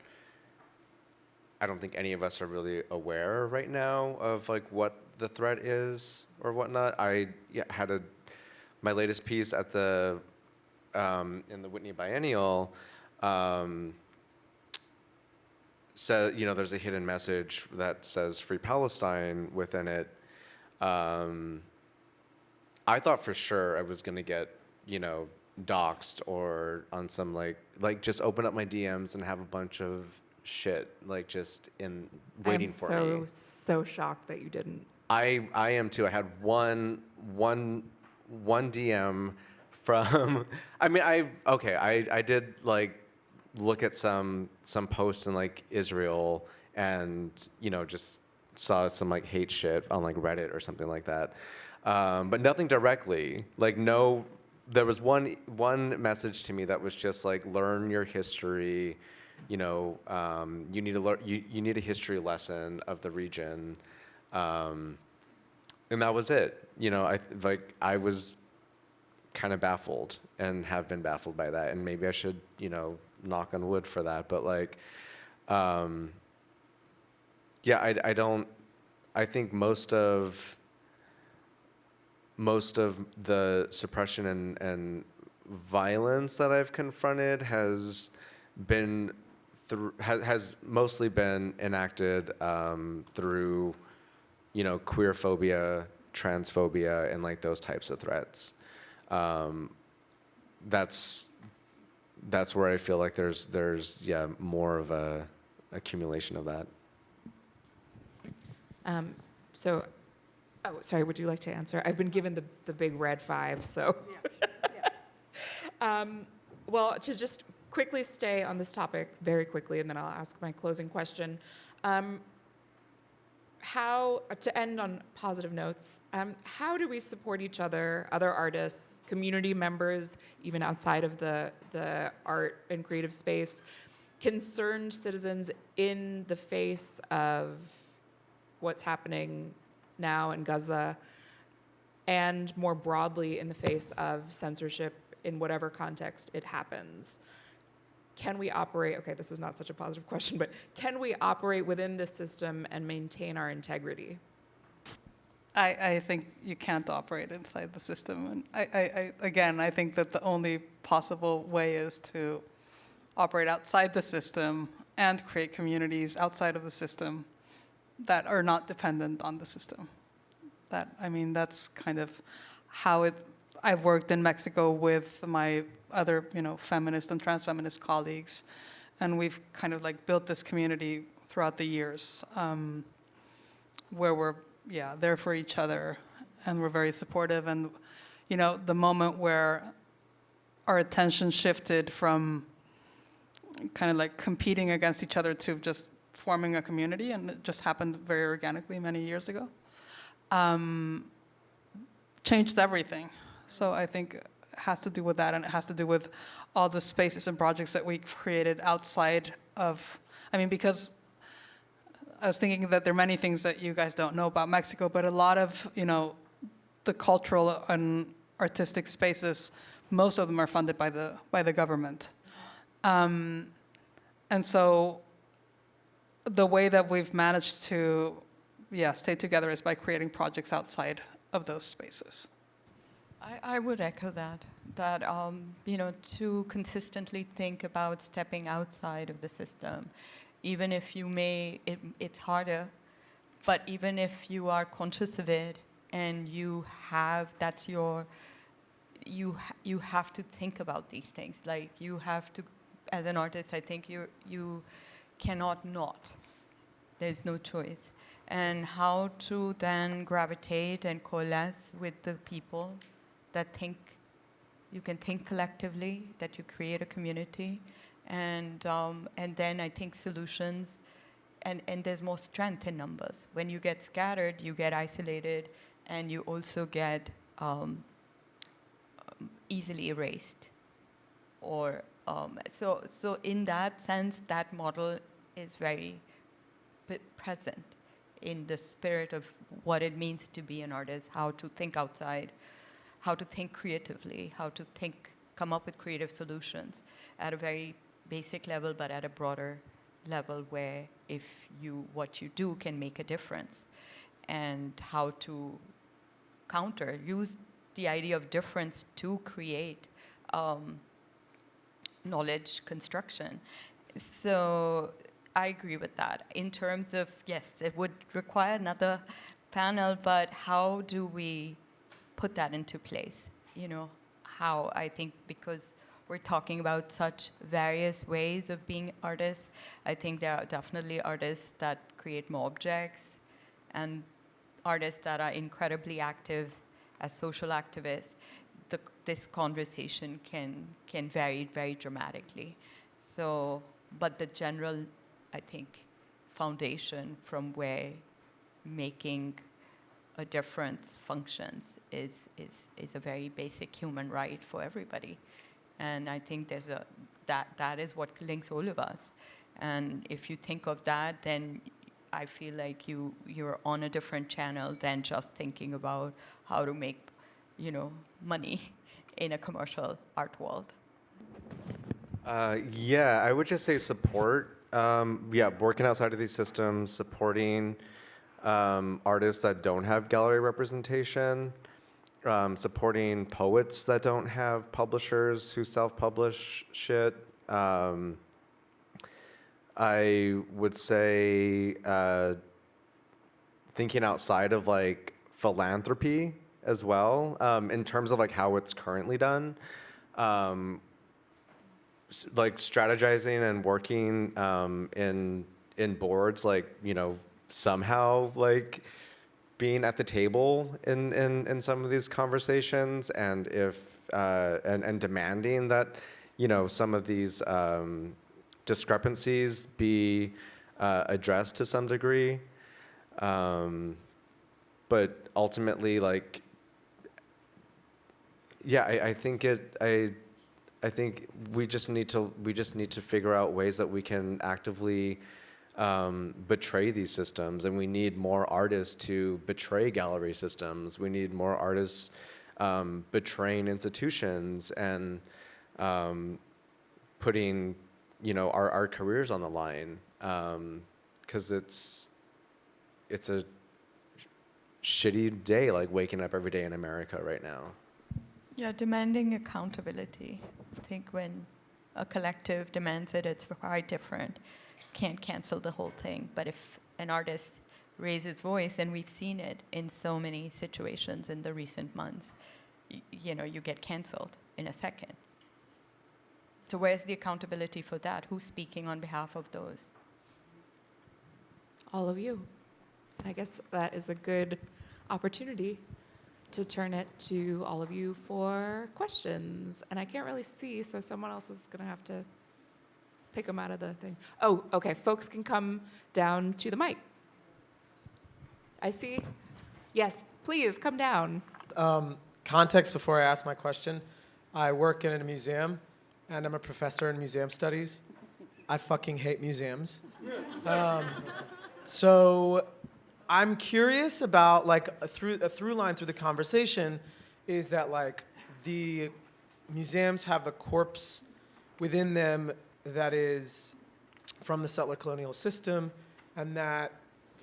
think any of us are really aware right now of like what the threat is or whatnot. I had my latest piece at the in the Whitney Biennial said, there's a hidden message that says "Free Palestine" within it. I thought for sure I was gonna get, doxxed or on some like just open up my DMs and have a bunch of shit like just waiting for me. I'm so shocked that you didn't. I am too. I had one DM from. I mean, I did like look at some posts in like Israel and just saw some like hate shit on like Reddit or something like that. But nothing directly. Like no, there was one message to me that was just like, learn your I you need to learn. You need a history lesson of the region, and that was it. I was kind of baffled and have been baffled by that, and maybe I should knock on wood for that. But like, I don't. I think most of the suppression and violence that I've confronted has mostly been enacted through, queerphobia, transphobia, and like those types of threats. That's where I feel like there's more of a accumulation of that. Sorry, would you like to answer? I've been given the big red 5, so. Yeah. Well, to just quickly stay on this topic very quickly, and then I'll ask my closing question. How, to end on positive notes, how do we support each other, other artists, community members, even outside of the art and creative space, concerned citizens in the face of what's happening now in Gaza, and more broadly in the face of censorship in whatever context it happens? Can we operate, okay, this is not such a positive question, but can we operate within this system and maintain our integrity? I think you can't operate inside the system. And I think that the only possible way is to operate outside the system and create communities outside of the system that are not dependent on the system. That's kind of how I've worked in Mexico with my other, feminist and trans feminist colleagues, and we've kind of like built this community throughout the years, where we're there for each other, and we're very supportive. And the moment where our attention shifted from kind of like competing against each other to just forming a community, and it just happened very organically many years ago, changed everything. So I think it has to do with that, and it has to do with all the spaces and projects that we've created outside of, because I was thinking that there are many things that you guys don't know about Mexico, but a lot of, the cultural and artistic spaces, most of them are funded by the government. And so the way that we've managed to, stay together is by creating projects outside of those spaces. I would echo that to consistently think about stepping outside of the system, even if it's harder, but even if you are conscious of it and you have to think about these things. Like you have to, as an artist, I think you cannot not. There's no choice. And how to then gravitate and coalesce with the people that you can think collectively, that you create a community, and then I think solutions, and there's more strength in numbers. When you get scattered, you get isolated, and you also get easily erased. Or so in that sense, that model is very present in the spirit of what it means to be an artist, how to think outside, how to think creatively, how to come up with creative solutions at a very basic level, but at a broader level where what you do can make a difference, and how to use the idea of difference to create knowledge construction. So I agree with that. In terms of, yes, it would require another panel, but how do we put that into place? How, I think, because we're talking about such various ways of being artists, I think there are definitely artists that create more objects, and artists that are incredibly active as social activists. This conversation can vary very dramatically. So, but the general, I think, foundation from where making a difference functions is a very basic human right for everybody. And I think that is what links all of us. And if you think of that, then I feel like you're on a different channel than just thinking about how to make, money in a commercial art world. I would just say support. Working outside of these systems, supporting artists that don't have gallery representation, supporting poets that don't have publishers who self-publish shit. I would say thinking outside of like philanthropy as well, in terms of like how it's currently done. Like strategizing and working in boards, like, somehow like being at the table in some of these conversations, and and demanding that some of these discrepancies be addressed to some degree, but ultimately, like, I think we just need to figure out ways that we can actively betray these systems, and we need more artists to betray gallery systems. We need more artists betraying institutions and putting our careers on the line, because it's a shitty day, like waking up every day in America right now. Yeah, demanding accountability. I think when a collective demands it, it's quite different. Can't cancel the whole thing. But if an artist raises his voice, and we've seen it in so many situations in the recent months, you get canceled in a second. So where's the accountability for that? Who's speaking on behalf of those? All of you. I guess that is a good opportunity to turn it to all of you for questions. And I can't really see, so someone else is going to have to pick them out of the thing. Oh, okay. Folks can come down to the mic. I see. Yes, please come down. Context before I ask my question. I work in a museum, and I'm a professor in museum studies. I fucking hate museums. So I'm curious about, like, a through line through the conversation is that, like, the museums have a corpse within them that is from the settler colonial system, and that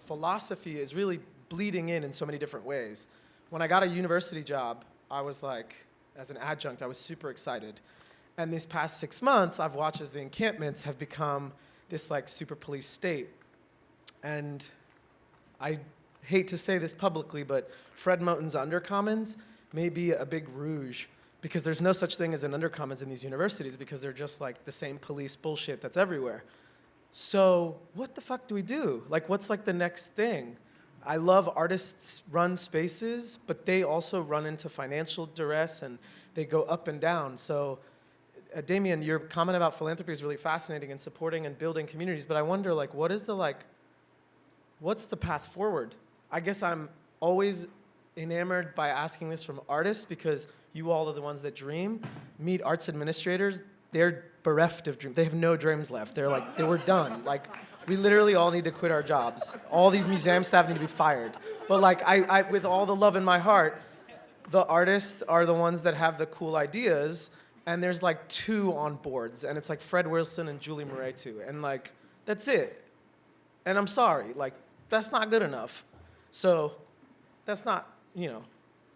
philosophy is really bleeding in so many different ways. When I got a university job, I was like, as an adjunct, I was super excited. And these past 6 months, I've watched as the encampments have become this like super police state. And I hate to say this publicly, but Fred Moten's undercommons may be a big rouge, because there's no such thing as an undercommons in these universities, because they're just like the same police bullshit that's everywhere. So what the fuck do we do? Like, what's like the next thing? I love artists run spaces, but they also run into financial duress and they go up and down. So Demian, your comment about philanthropy is really fascinating and supporting and building communities, but I wonder, like, what's the path forward? I guess I'm always enamored by asking this from artists, because you all are the ones that dream. Meet arts administrators, they're bereft of dreams. They have no dreams left. They're like, we're done. Like, we literally all need to quit our jobs. All these museum staff need to be fired. But like, I with all the love in my heart, the artists are the ones that have the cool ideas, and there's like 2 on boards, and it's like Fred Wilson and Julie Moretu, and like, that's it. And I'm sorry, like, that's not good enough. So that's not, it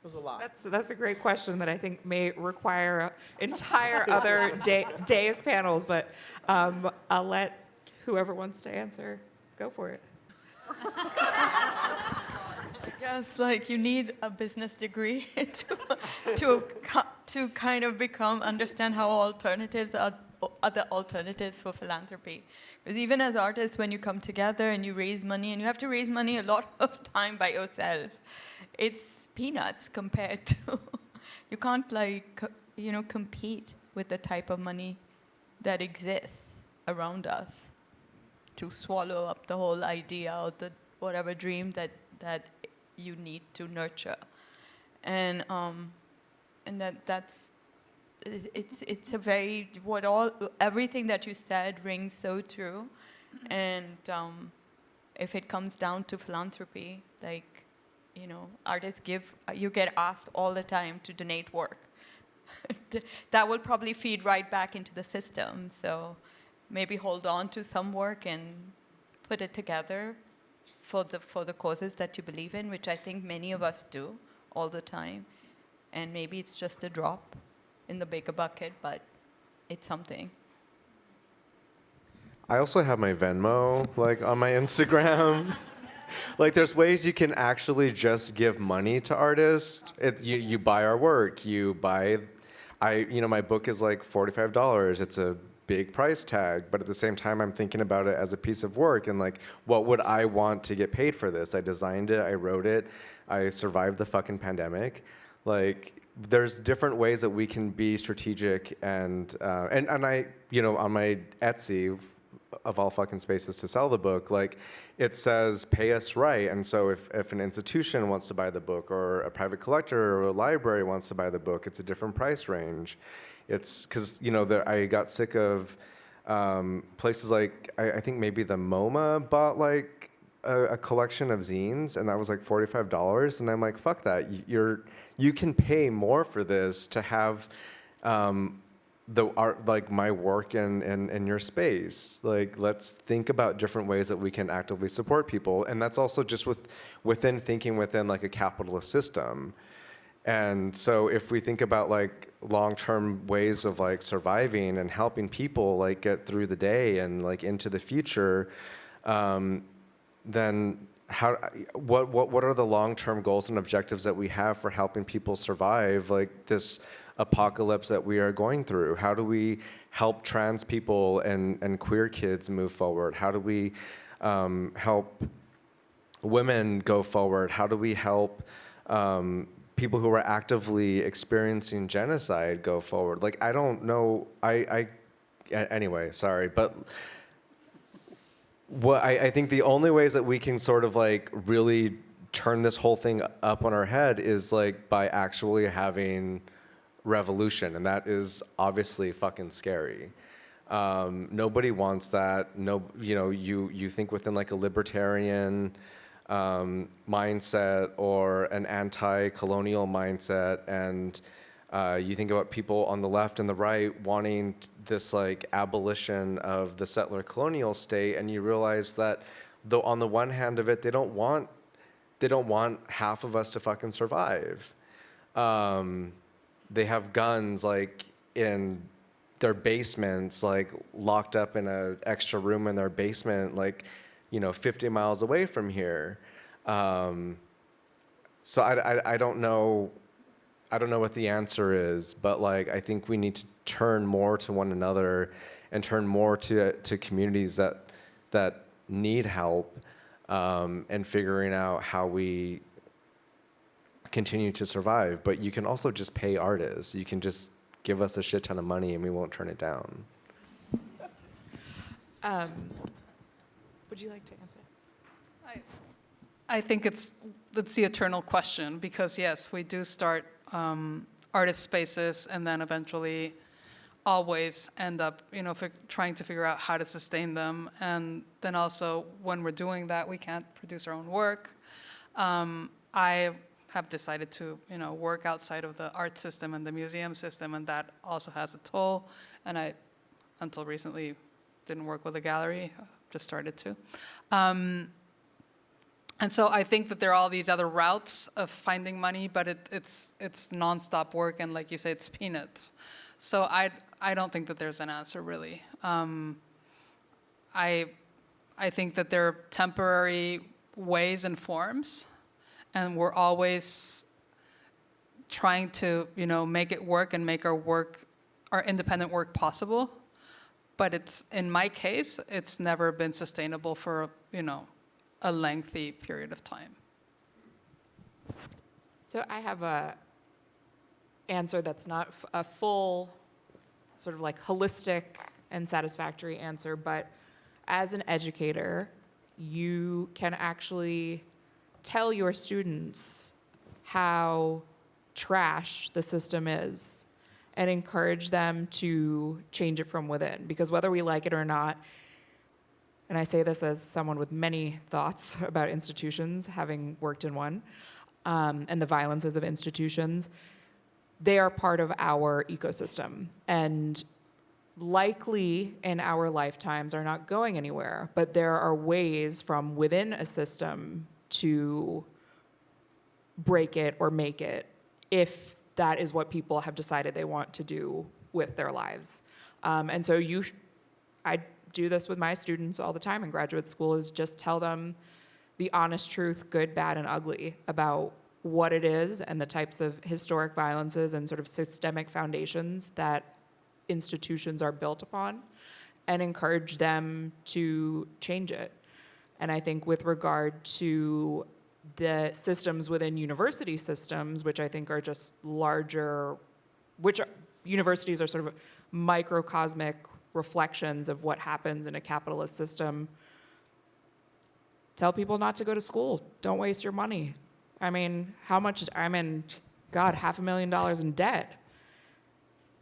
was a lot. That's a great question that I think may require an entire other day of panels, but I'll let whoever wants to answer go for it. Yes, like you need a business degree to kind of understand how alternatives are other alternatives for philanthropy. Because even as artists, when you come together and you raise money, and you have to raise money a lot of time by yourself, it's peanuts compared to, you can't compete with the type of money that exists around us to swallow up the whole idea or the whatever dream that you need to nurture. And that's it's a very everything that you said rings so true. And if it comes down to philanthropy, like, artists you get asked all the time to donate work. That will probably feed right back into the system. So maybe hold on to some work and put it together for the causes that you believe in, which I think many of us do all the time. And maybe it's just a drop in the bigger bucket, but it's something. I also have my Venmo, like, on my Instagram. Like, there's ways you can actually just give money to artists. You buy our work. My book is like $45. It's a big price tag, but at the same time, I'm thinking about it as a piece of work and like, what would I want to get paid for this? I designed it, I wrote it, I survived the fucking pandemic. Like, there's different ways that we can be strategic and I, on my Etsy, of all fucking spaces to sell the book, like, it says pay us right. And so if an institution wants to buy the book, or a private collector or a library wants to buy the book, it's a different price range. It's because, I got sick of places like, I think maybe the MoMA bought like a collection of zines, and that was like $45. And I'm like, fuck that. You can pay more for this to have the art, like my work in your space. Like, let's think about different ways that we can actively support people. And that's also just within thinking within like a capitalist system. And so if we think about like long-term ways of like surviving and helping people like get through the day and like into the future, then what are the long-term goals and objectives that we have for helping people survive like this apocalypse that we are going through? How do we help trans people and queer kids move forward? How do we help women go forward? How do we help people who are actively experiencing genocide go forward? Like, I don't know, anyway, sorry, but what I think the only ways that we can sort of like really turn this whole thing up on our head is like by actually having revolution, and that is obviously fucking scary. Nobody wants that. No, you think within like a libertarian mindset or an anti-colonial mindset, and you think about people on the left and the right wanting this like abolition of the settler colonial state, and you realize that though on the one hand of it, they don't want half of us to fucking survive. They have guns like in their basements, like locked up in an extra room in their basement, like 50 miles away from here. So I don't know. I don't know what the answer is, but like I think we need to turn more to one another and turn more to communities that need help, and figuring out how we continue to survive. But you can also just pay artists. You can just give us a shit ton of money and we won't turn it down. Would you like to answer? I think it's the eternal question, because yes, we do start artist spaces and then eventually always end up, trying to figure out how to sustain them. And then also when we're doing that, we can't produce our own work. I have decided to, work outside of the art system and the museum system, and that also has a toll. And I, until recently, didn't work with a gallery, just started to. And so I think that there are all these other routes of finding money, but it's nonstop work, and like you say, it's peanuts. So I don't think that there's an answer, really. I think that there are temporary ways and forms, and we're always trying to, make it work and make our independent work possible. But in my case, it's never been sustainable for, a lengthy period of time. So I have a answer that's not a full, sort of like holistic and satisfactory answer, but as an educator, you can actually tell your students how trash the system is and encourage them to change it from within. Because whether we like it or not, and I say this as someone with many thoughts about institutions, having worked in one, and the violences of institutions, they are part of our ecosystem. And likely in our lifetimes are not going anywhere, but there are ways from within a system to break it or make it if that is what people have decided they want to do with their lives. And so I do this with my students all the time in graduate school, is just tell them the honest truth, good, bad, and ugly, about what it is and the types of historic violences and sort of systemic foundations that institutions are built upon, and encourage them to change it. And I think with regard to the systems within university systems, which I think are just larger, universities are sort of microcosmic reflections of what happens in a capitalist system. Tell people not to go to school. Don't waste your money. I mean, I'm in, $500,000 in debt.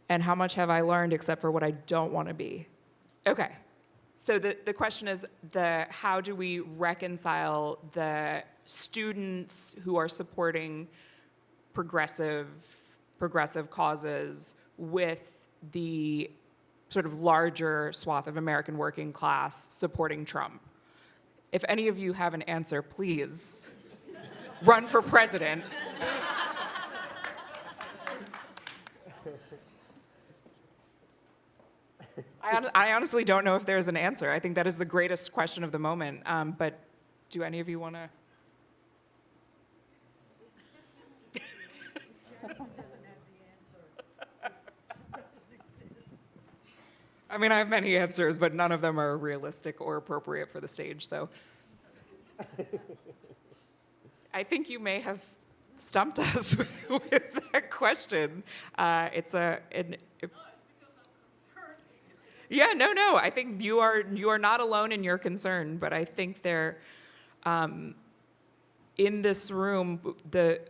And how much have I learned except for what I don't want to be? Okay. So the question is, how do we reconcile the students who are supporting progressive causes with the sort of larger swath of American working class supporting Trump? If any of you have an answer, please run for president. I honestly don't know if there's an answer. I think that is the greatest question of the moment. But do any of you want to? I mean, I have many answers, but none of them are realistic or appropriate for the stage. So I think you may have stumped us with that question. Yeah, no. I think you are not alone in your concern, but I think there, in this room,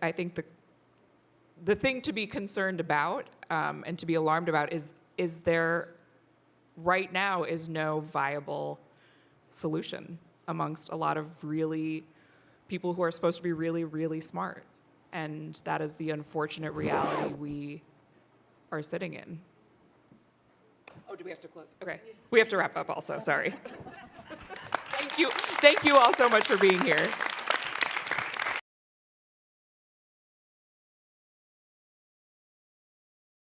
I think the thing to be concerned about and to be alarmed about is there right now is no viable solution amongst a lot of really people who are supposed to be really, really smart, and that is the unfortunate reality we are sitting in. Oh, do we have to close? Okay. We have to wrap up also, sorry. Thank you all so much for being here.